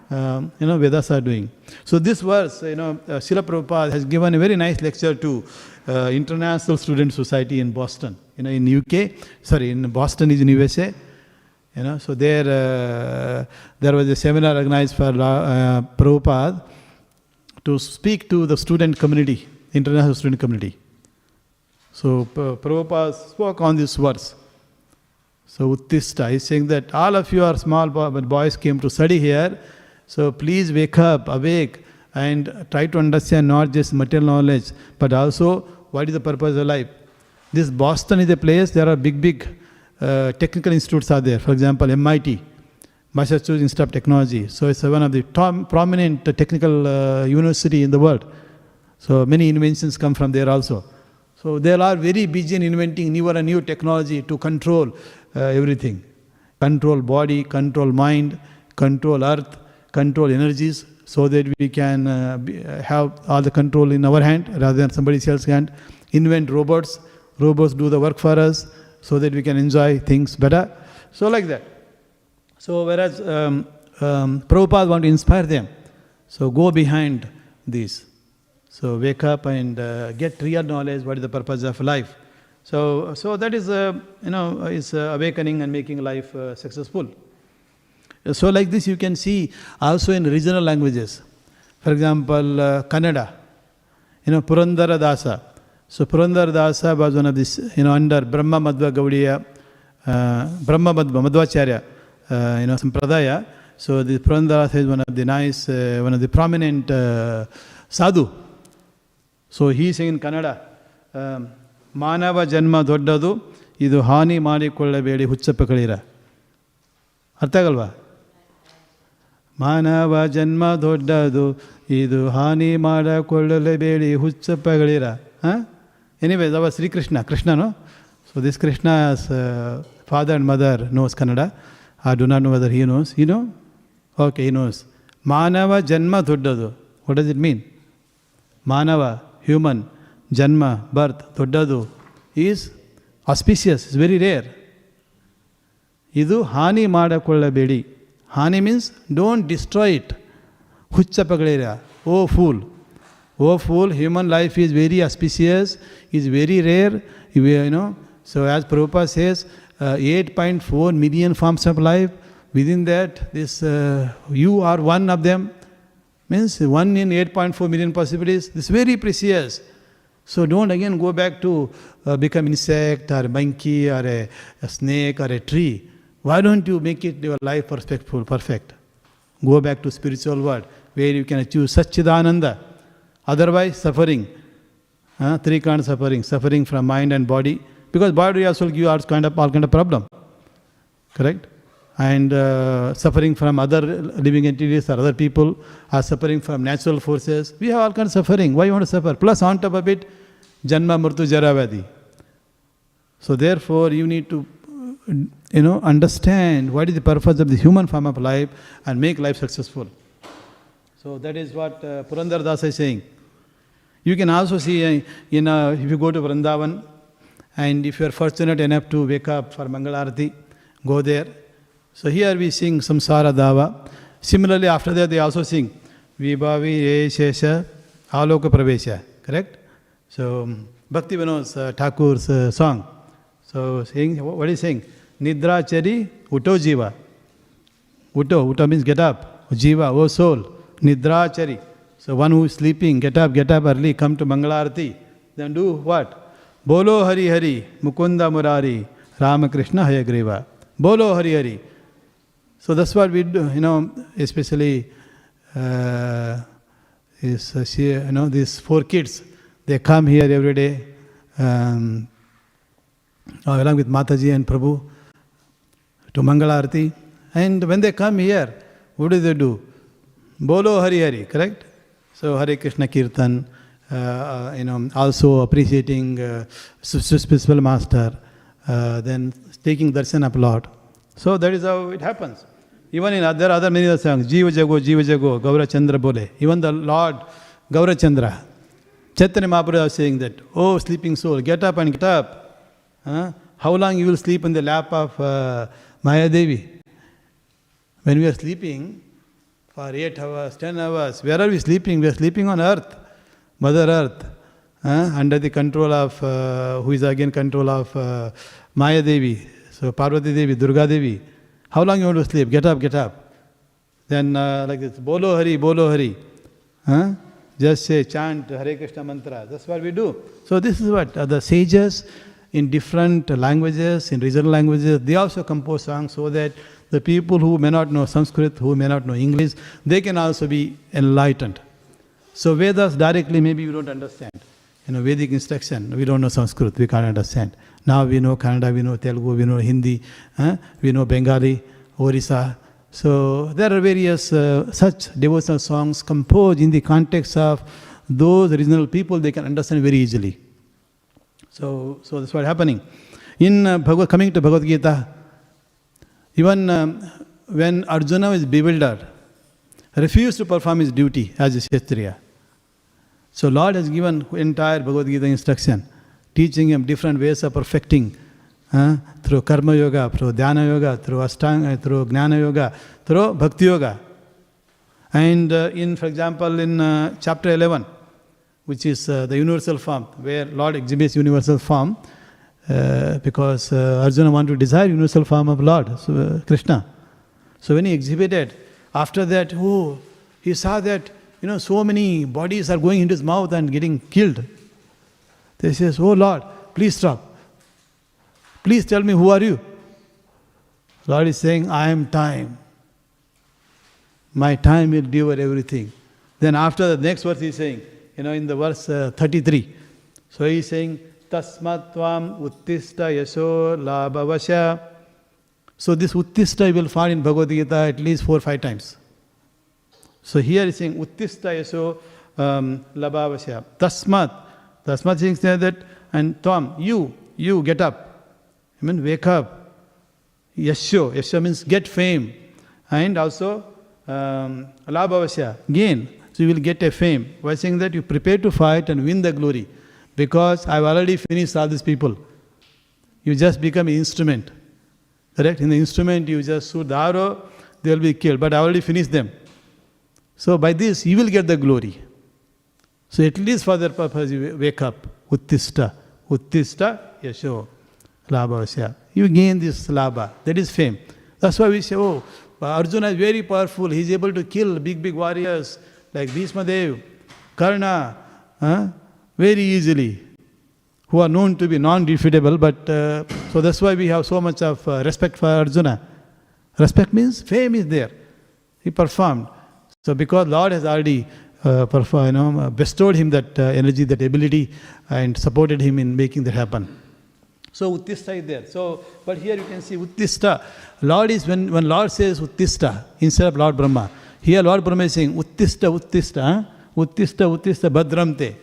Vedas are doing. So this verse, Srila Prabhupada has given a very nice lecture to International Student Society in Boston, in UK. Sorry, in Boston is in USA. So there was a seminar organized for Prabhupada to speak to the student community, international student community. So Prabhupada spoke on this verse. So Uttista is saying that all of you are small boys came to study here. So please wake up, awake, and try to understand not just material knowledge, but also what is the purpose of life. This Boston is a place, there are big technical institutes are there. For example, MIT, Massachusetts Institute of Technology. So it's one of the prominent technical university in the world. So many inventions come from there also. So they are very busy in inventing newer and new technology to control everything. Control body, control mind, control earth, control energies, so that we can have all the control in our hand rather than somebody else's hand. Invent robots. Robots do the work for us so that we can enjoy things better. So like that. So whereas Prabhupada want to inspire them. So go behind this. So wake up and get real knowledge, what is the purpose of life. So that is, is awakening and making life successful. So like this you can see also in regional languages. For example, Kannada, Purandara Dasa. So Purandara Dasa was one of this, under Brahma Madhva Gaudiya, Brahma Madhvacharya, Sampradaya. So the Purandara Dasa is one of the nice, one of the prominent sadhu. So he is saying in Kannada, Manava Janma Doddadu, Idu Hani Madikollabedi Huchappakalira. Arthagalva? Manava Janma Doddadu, Idu Hani Madikollabedi Huchappakalira. Anyway, that was Sri Krishna. Krishna, no? So this Krishna's father and mother knows Kannada. I do not know whether he knows. You know? Okay, he knows. Manava Janma Doddadu. What does it mean? Manava, human, Janma, birth, Doddadu, is auspicious, is very rare. Idu Hani Madakollabedi. Hani means don't destroy it. Huchappakalira. Oh fool. Oh fool, human life is very auspicious, is very rare, So as Prabhupada says, 8.4 million forms of life. Within that, this you are one of them. Means 1 in 8.4 million possibilities. This is very precious. So don't again go back to become insect or a monkey or a snake or a tree. Why don't you make it your life perfect? Go back to spiritual world where you can achieve Satchidananda. Otherwise, suffering. Three kinds of suffering. Suffering from mind and body. Because body also gives all kind of problem. Correct? And suffering from other living entities or other people, are suffering from natural forces. We have all kinds of suffering. Why you want to suffer? Plus on top of it, Janma Murtu Jaravadi. So therefore, you need to understand what is the purpose of the human form of life and make life successful. So that is what Purandara Dasa is saying. You can also see, if you go to Vrindavan, and if you are fortunate enough to wake up for Mangalarati, go there. So here we sing Samsara Dava. Similarly, after that they also sing Vibhavi Shesha Aloka Pravesha. Correct? So Bhaktivedanta Thakur's song. So saying, what is saying? Nidra Chari Uto Jiva. Uto means get up. Jiva, oh soul. Nidra Chari. So one who is sleeping, get up early, come to Mangalarati. Then do what? Bolo Hari Hari, Mukunda Murari, Rama Krishna Hayagriva. Bolo Hari Hari. So that's what we do, especially these 4 kids. They come here every day along with Mataji and Prabhu to Mangalarati. And when they come here, what do they do? Bolo Hari Hari, correct? So Hare Krishna Kirtan, also appreciating spiritual master, then taking darshan of Lord. So that is how it happens. Even there are other many other songs. Jiva Jago, Gaura Chandra Bole. Even the Lord Gaura Chandra. Chaitanya Mahaprabhu was saying that, oh sleeping soul, get up and get up. How long you will sleep in the lap of Maya Devi? When we are sleeping for 8 hours, 10 hours, where are we sleeping? We are sleeping on earth, Mother Earth, under the control of, who is again control of Maya Devi. So Parvati Devi, Durga Devi. How long you want to sleep? Get up. Then like this, Bolo Hari, Bolo Hari. Just say, chant Hare Krishna mantra. That's what we do. So this is what the sages in different languages, in regional languages, they also compose songs so that the people who may not know Sanskrit, who may not know English, they can also be enlightened. So Vedas directly maybe we don't understand. Vedic instruction, we don't know Sanskrit, we can't understand. Now we know Kannada, we know Telugu, we know Hindi, we know Bengali, Orissa. So there are various such devotional songs composed in the context of those regional people, they can understand very easily. So that's what's happening. Coming to Bhagavad Gita, even when Arjuna was bewildered, refused to perform his duty as a Kshatriya. So Lord has given entire Bhagavad Gita instruction, teaching him different ways of perfecting through Karma Yoga, through Dhyana Yoga, through Ashtanga, through Jnana Yoga, through Bhakti Yoga. And for example, in chapter 11, which is the universal form, where Lord exhibits universal form, because Arjuna wanted to desire universal form of Lord, Krishna. So when he exhibited, after that, he saw that so many bodies are going into his mouth and getting killed. He says, oh Lord, please stop. Please tell me, who are you? Lord is saying, I am time. My time will devour everything. Then after the next verse he is saying, in the verse 33. So he is saying, Tasmat Tvam Uttista Yasho Labhavasya. So this Uttista you will find in Bhagavad Gita at least 4 or 5 times. So here he is saying, Uttista Yasho Labhavasya. Tasmat saying that, and Tvam, you get up. I mean, wake up. Yasho means get fame. And also, Labhavasya, gain. So you will get a fame. By saying that you prepare to fight and win the glory. Because I have already finished all these people. You just become an instrument. Correct? In the instrument you just shoot the arrow, they will be killed. But I already finished them. So by this you will get the glory. So at least for that purpose you wake up. Uttista Yasho Labhavasya. You gain this labha. That is fame. That's why we say, Arjuna is very powerful. He is able to kill big warriors like Bhishma Dev, Karna, very easily, who are known to be non-defeatable. But so that's why we have so much of respect for Arjuna. Respect means fame is there. He performed. So because Lord has already bestowed him that energy, that ability, and supported him in making that happen. So Uttista is there. So, but here you can see Uttista. Lord is, when Lord says Uttista, instead of Lord Brahma, here Lord Brahma is saying Uttista, Bhadramte.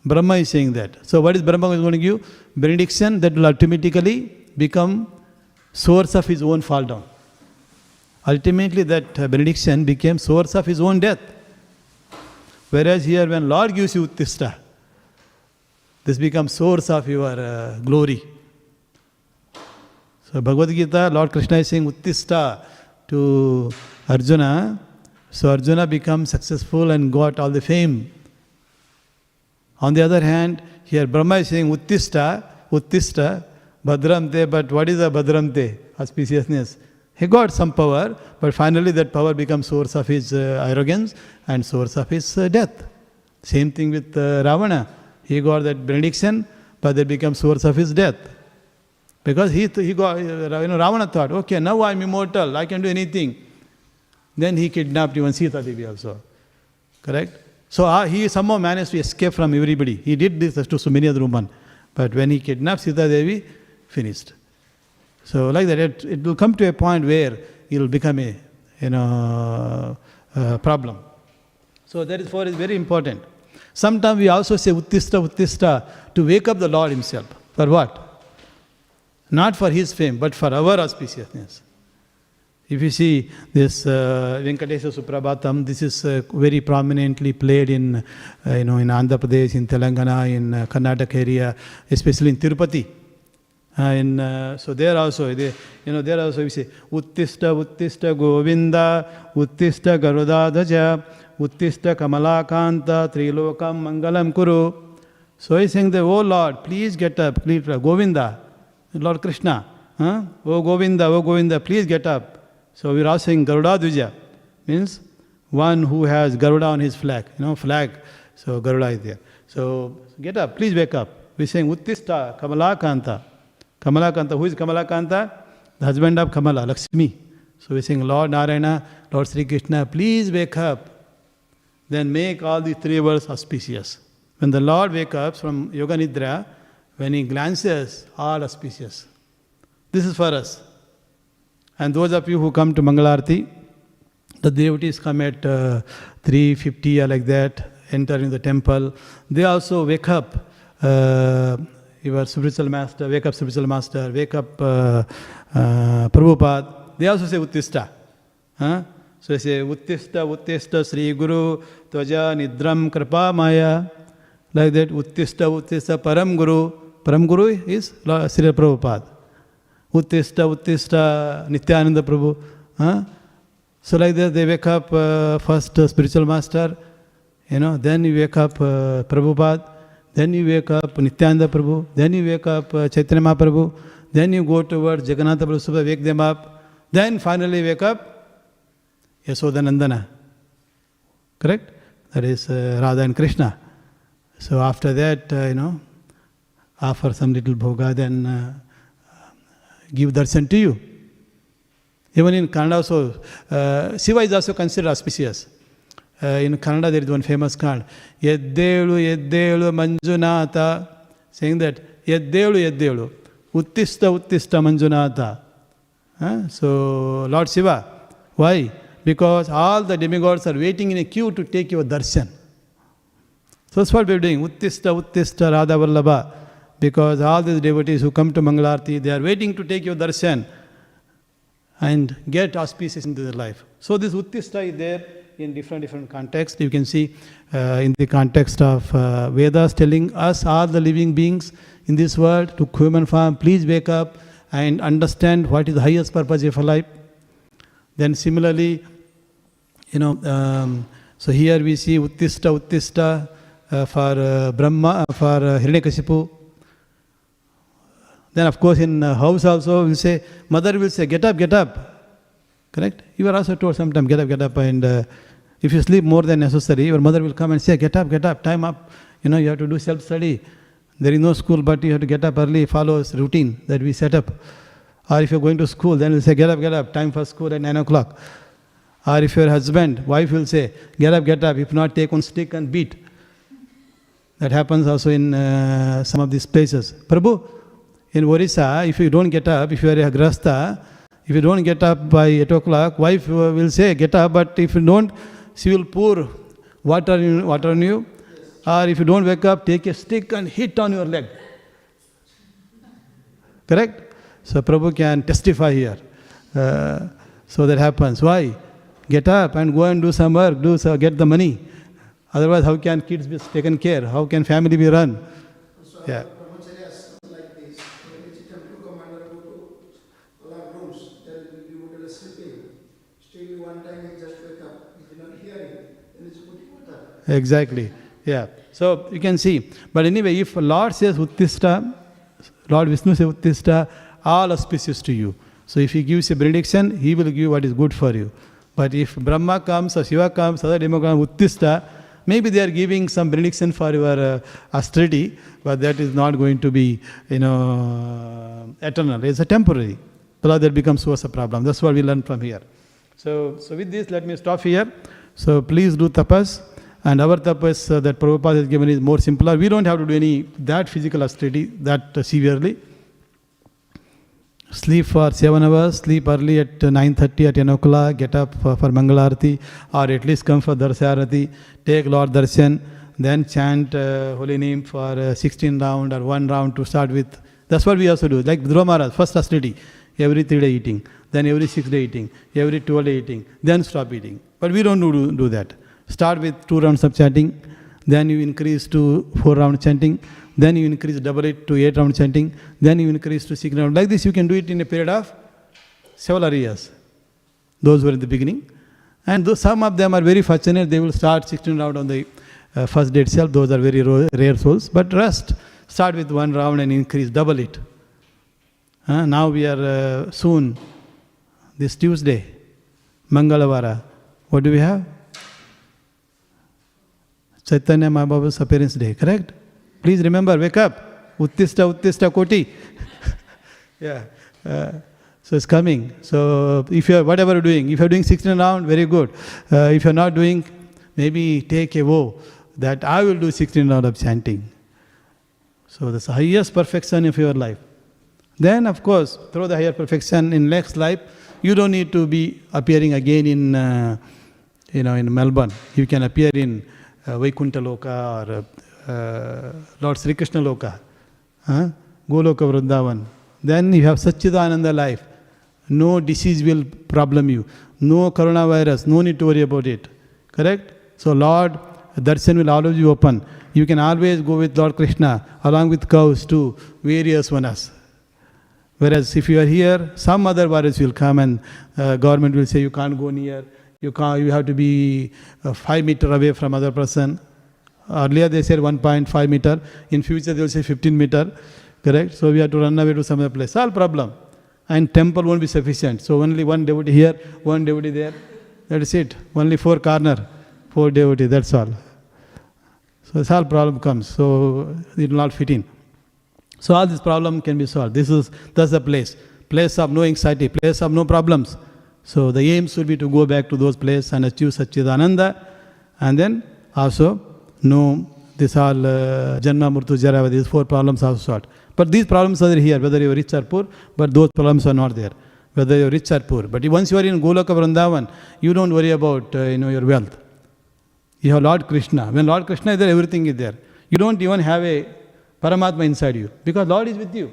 Brahma is saying that. So what is Brahma going to give? Benediction that will automatically become source of his own fall down. Ultimately that benediction became source of his own death. Whereas here when Lord gives you Uttista, this becomes source of your glory. So Bhagavad Gita, Lord Krishna is saying Uttista to Arjuna. So Arjuna becomes successful and got all the fame. On the other hand, here Brahma is saying Uttista, Bhadramte, but what is the Bhadramte? Auspiciousness. He got some power, but finally that power becomes source of his arrogance and source of his death. Same thing with Ravana. He got that benediction, but that becomes source of his death. Because he got, Ravana thought, okay, now I am immortal, I can do anything. Then he kidnapped even Sita Devi also. Correct? So he somehow managed to escape from everybody. He did this to so many other women. But when he kidnapped Sita Devi, finished. So like that, it will come to a point where it will become a problem. So therefore it is very important. Sometimes we also say Uttista, Uttista to wake up the Lord himself. For what? Not for his fame, but for our auspiciousness. If you see this Venkatesha Suprabhatam, this is very prominently played in Andhra Pradesh, in Telangana, in Karnataka area, especially in Tirupati. So there also, we say Uttista, Uttista Govinda, Uttista Garudadhaja, Uttista Kamalakanta, Trilokam Mangalam Kuru. So he's saying that, oh Lord, please get up, please, Govinda, Lord Krishna, oh Govinda, please get up. So we are also saying Garuda Dvija, means one who has Garuda on his flag, flag. So Garuda is there. So get up, please wake up. We are saying Uttista Kamalakanta. Kamalakanta, who is Kamalakanta? The husband of Kamala, Lakshmi. So we are saying Lord Narayana, Lord Sri Krishna, please wake up. Then make all these three words auspicious. When the Lord wakes up from Yoga Nidra, when he glances, all auspicious. This is for us. And those of you who come to Mangalarti, the devotees come at 3:50 or like that, enter in the temple. They also wake up your spiritual master, wake up Prabhupada. They also say Uttista. So they say Uttista Sri Guru Tvaja Nidram Kripa Maya. Like that, Uttista Param Guru. Param Guru is Sri Prabhupada. Uttista Nityananda Prabhu. So like that, they wake up first spiritual master, then you wake up Prabhupada, then you wake up Nityananda Prabhu, then you wake up Chaitanya Mahaprabhu, then you go towards Jagannatha Prabhu, so wake them up, then finally wake up Yasoda Nandana. Correct? That is Radha and Krishna. So after that, offer some little bhoga, then give darshan to you. Even in Kannada also, Shiva is also considered auspicious. In Kannada there is one famous chant, Yeddelu Manjunata, saying that, Yeddelu, Uttista Manjunata. So, Lord Shiva, why? Because all the demigods are waiting in a queue to take your darshan. So that's what we are doing, Uttista Radha Vallabha. Because all these devotees who come to Mangalarti, they are waiting to take your darshan and get auspicious into their life. So this Uttista is there in different contexts. You can see in the context of Vedas telling us, all the living beings in this world, to human form, please wake up and understand what is the highest purpose of life. Then similarly, so here we see Uttista for Brahma, for Hiranyakashipu. Then of course in house also we'll say, mother will say, get up. Correct? You are also told sometimes, get up, and if you sleep more than necessary, your mother will come and say, get up, time up. You have to do self-study. There is no school, but you have to get up early, follow routine that we set up. Or if you're going to school, then we'll say, get up, time for school at 9 o'clock. Or if your wife will say, get up, if not, take one stick and beat. That happens also in some of these places. Prabhu, in Orissa, if you don't get up, if you are a grasta, if you don't get up by 8 o'clock, wife will say, get up, but if you don't, she will pour water on you. Yes. Or if you don't wake up, take a stick and hit on your leg. Correct? So Prabhu can testify here. So that happens. Why? Get up and go and do some work, get the money. Otherwise, how can kids be taken care? How can family be run? So yeah. Like this, when the temple commander go to all our rooms, then we would be sleeping. Still one time he just wake up, he did not hear it, then he's putting water. Exactly. Yeah. So you can see. But anyway, if Lord says Uttista, Lord Vishnu says Uttista, all auspicious to you. So if he gives a benediction, he will give what is good for you. But if Brahma comes or Shiva comes, other demo comes, Uttista, maybe they are giving some benediction for your austerity, but that is not going to be, eternal. It's a temporary. So that becomes source of problem. That's what we learn from here. So with this, let me stop here. So please do tapas. And our tapas that Prabhupada has given is more simpler. We don't have to do that physical austerity that severely. Sleep for 7 hours, sleep early at 9:30 at 10 o'clock, get up for Mangalarati, or at least come for Darsarati, take Lord Darshan, then chant holy name for 16 round or 1 round to start with. That's what we also do. Like Dhruva Maharaj, first austerity, every 3-day eating, then every 6-day eating, every 12-day eating, then stop eating. But we don't do that. Start with 2 rounds of chanting, then you increase to 4 round chanting, then you increase, double it to 8 round chanting, then you increase to 6 round. Like this you can do it in a period of several years. Those were in the beginning. And though some of them are very fortunate, they will start 16 round on the first day itself. Those are very rare souls. But rest, start with 1 round and increase, double it. Now we are soon, this Tuesday, Mangalavara. What do we have? Chaitanya Mahaprabhu's appearance day, correct? Please remember, wake up. Uttista Koti. Yeah. So it's coming. So if you are whatever you're doing, if you're doing 16 round, very good. If you're not doing, maybe take a vow that I will do 16 round of chanting. So that's the highest perfection of your life. Then of course, through the higher perfection in next life, you don't need to be appearing again in in Melbourne. You can appear in Vaikuntha Loka or Lord Sri Krishna Loka, Goloka Vrindavan. Then you have Satchidananda life. No disease will problem you. No coronavirus. No need to worry about it. Correct? So Lord Darshan will always be open. You can always go with Lord Krishna along with cows to various vanas. Whereas if you are here, some other virus will come and government will say you can't go near. You have to be 5 meters away from other person. Earlier they said 1.5 meter. In future they will say 15 meter. Correct? So we have to run away to some other place. All problem. And temple won't be sufficient. So only one devotee here, one devotee there. That is it. Only 4 corner, 4 devotees. That's all. So this all problem comes. So it will not fit in. So all this problem can be solved. That's the place. Place of no anxiety. Place of no problems. So the aim should be to go back to those places and achieve Satchidananda, and then also know this all Janma, Murtu, Jara, these 4 problems also solved. But these problems are here, whether you are rich or poor, but those problems are not there, whether you are rich or poor. But once you are in Goloka Vrindavan, you don't worry about your wealth. You have Lord Krishna. When Lord Krishna is there, everything is there. You don't even have a Paramatma inside you, because Lord is with you.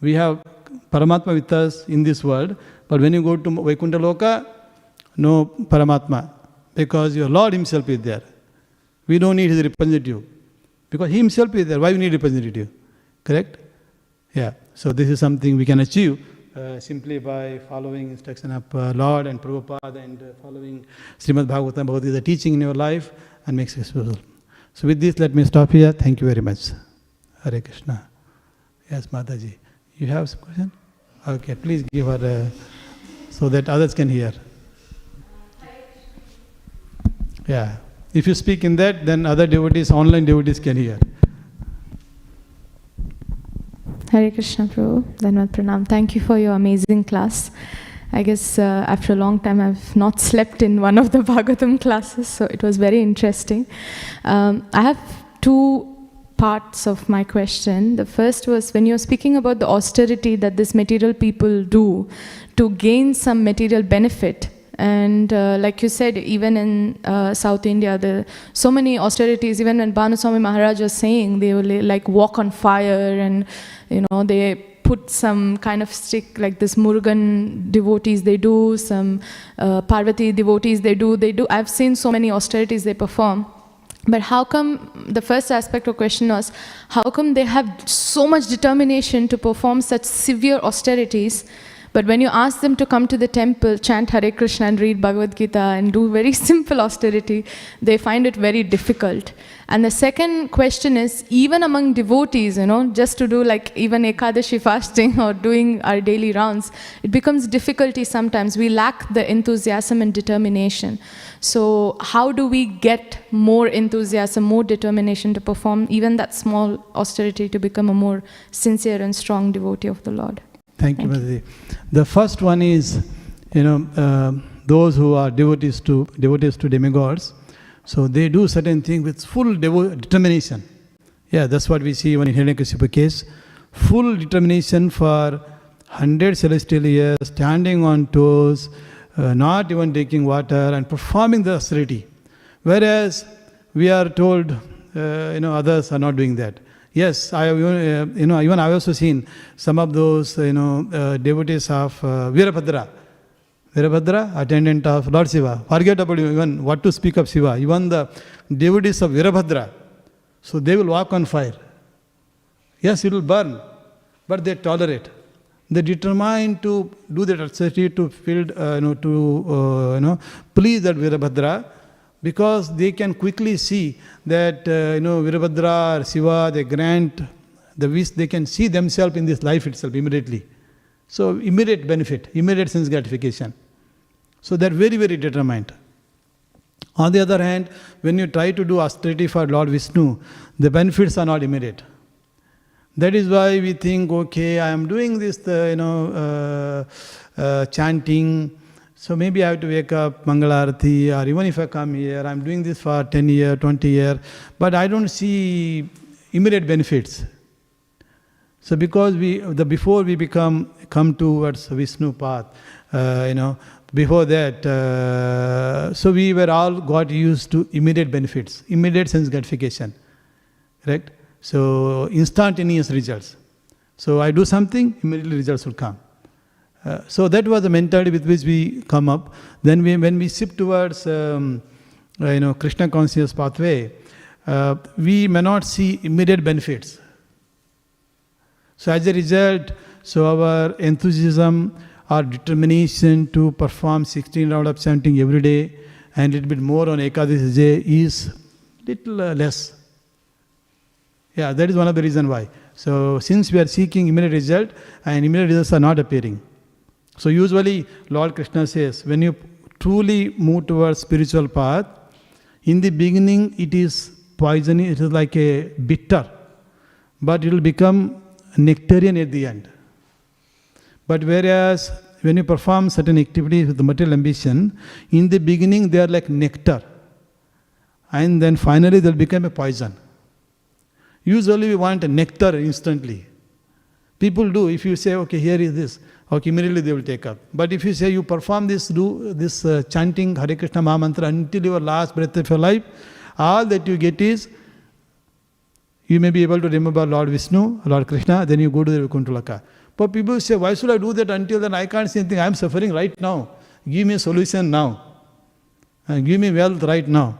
We have Paramatma with us in this world, but when you go to Vaikuntha Loka, no Paramatma, because your Lord himself is there. We don't need his representative, because he himself is there. Why we need representative? Correct? Yeah. So this is something we can achieve simply by following instruction of Lord and Prabhupada and following Śrīmad Bhāgavatam, Bhagavad-gīta teaching in your life, and make successful. So with this, let me stop here. Thank you very much. Hare Krishna. Yes, Mataji. You have some question? Okay, please give her so that others can hear. Yeah. If you speak in that, then other devotees, online devotees can hear. Hare Krishna, Prabhu. Dhanavad Pranam. Thank you for your amazing class. I guess after a long time I've not slept in one of the Bhagavatam classes, so it was very interesting. I have 2 parts of my question. The first was when you're speaking about the austerity that this material people do to gain some material benefit. And like you said, even in South India, there are so many austerities. Even when Bhanuswami Maharaj was saying, they will like walk on fire, and they put some kind of stick, like this Murugan devotees they do, some Parvati devotees they do. I've seen so many austerities they perform. But how come, the first aspect of question was, how come they have so much determination to perform such severe austerities, But when you ask them to come to the temple, chant Hare Krishna and read Bhagavad Gita and do very simple austerity, they find it very difficult. And the second question is, even among devotees, just to do like even Ekadashi fasting or doing our daily rounds, it becomes difficulty sometimes. We lack the enthusiasm and determination. So how do we get more enthusiasm, more determination to perform even that small austerity to become a more sincere and strong devotee of the Lord? Thank you, Mataji. The first one is, those who are devotees to demigods, so they do certain things with full determination. Yeah, that's what we see even in Hiranyakashipu case. Full determination for 100 celestial years, standing on toes, not even taking water and performing the austerity. Whereas we are told, others are not doing that. Yes, even I have also seen some of those, devotees of Virabhadra, attendant of Lord Shiva. Forget about even what to speak of Shiva. Even the devotees of Virabhadra, so they will walk on fire. Yes, it will burn, but they tolerate. They determine to do that austerity to please that Virabhadra, because they can quickly see that Virabhadra or Shiva, they grant the wish, they can see themselves in this life itself immediately. So immediate benefit, immediate sense gratification. So they're very, very determined. On the other hand, when you try to do austerity for Lord Vishnu, the benefits are not immediate. That is why we think, okay, I am doing this, chanting, so maybe I have to wake up, Mangalarati, or even if I come here, I am doing this for 10 years, 20 years, but I don't see immediate benefits. So because before we come towards Vishnu path, before that, so we were all got used to immediate benefits, immediate sense gratification, correct? So instantaneous results. So I do something, immediately results will come. So that was the mentality with which we come up. Then when we shift towards Krishna conscious pathway, we may not see immediate benefits. So as a result, so our enthusiasm, our determination to perform 16 rounds of chanting every day and a little bit more on Ekadashi day is little less. Yeah, that is one of the reasons why. So since we are seeking immediate result and immediate results are not appearing. So usually Lord Krishna says, when you truly move towards spiritual path, in the beginning it is poisonous, it is like a bitter, but it will become nectarian at the end. But whereas when you perform certain activities with the material ambition, in the beginning they are like nectar, and then finally they'll become a poison. Usually we want a nectar instantly. People do, if you say, okay, here is this, okay, immediately they will take up. But if you say you perform this, chanting Hare Krishna Mahamantra until your last breath of your life, all that you get is, you may be able to remember Lord Vishnu, Lord Krishna, then you go to the Vaikuntha. But people say, why should I do that until then? I can't see anything. I am suffering right now. Give me a solution now. Give me wealth right now.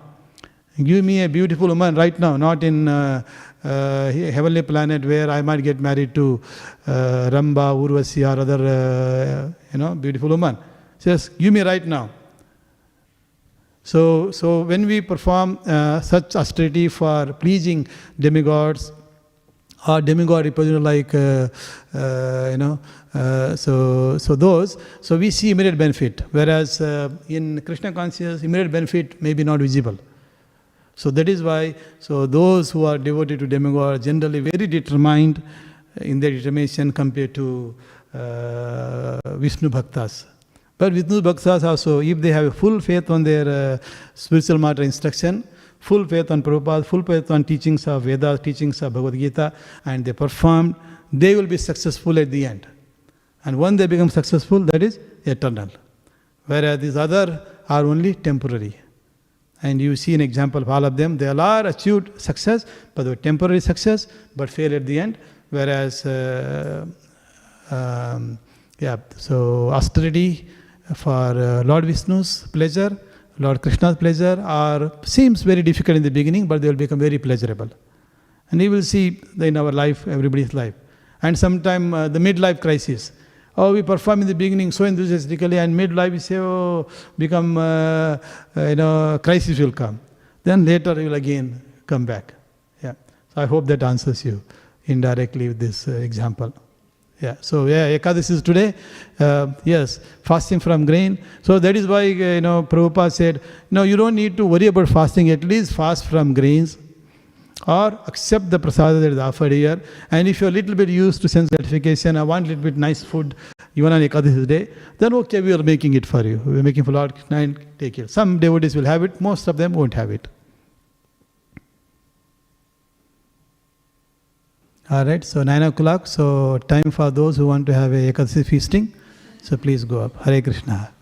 Give me a beautiful woman right now, not in heavenly planet where I might get married to Ramba, Urvasi or other beautiful woman. Just give me right now. So when we perform such austerity for pleasing demigods, or demigod representative like so we see immediate benefit, whereas in Krishna consciousness immediate benefit may be not visible. So that is why those who are devoted to demigod are generally very determined in their determination compared to Vishnu Bhaktas. But Vishnu Bhaktas also, if they have full faith on their spiritual matter instruction, full faith on Prabhupada, full faith on teachings of Vedas, teachings of Bhagavad Gita, and they perform, they will be successful at the end. And when they become successful, that is eternal. Whereas these other are only temporary. And you see an example of all of them. They all are achieved success, but they were temporary success, but fail at the end. Whereas, so austerity for Lord Vishnu's pleasure, Lord Krishna's pleasure seems very difficult in the beginning, but they will become very pleasurable. And you will see in our life, everybody's life. And sometime the midlife crisis, Oh, we perform in the beginning so enthusiastically, and mid-life we say, oh, become, crisis will come. Then later you will again come back. Yeah. So I hope that answers you indirectly with this example. Yeah. So Ekadasi is today. Yes, fasting from grain. So that is why Prabhupada said, you don't need to worry about fasting. At least fast from grains, or accept the prasada that is offered here. And if you're a little bit used to sense gratification, I want a little bit nice food, even on Ekadasi day, then okay, we are making it for you. We're making for Lord, and take it. Some devotees will have it, most of them won't have it. Alright, so 9 o'clock, so time for those who want to have a Ekadasi feasting. So please go up. Hare Krishna.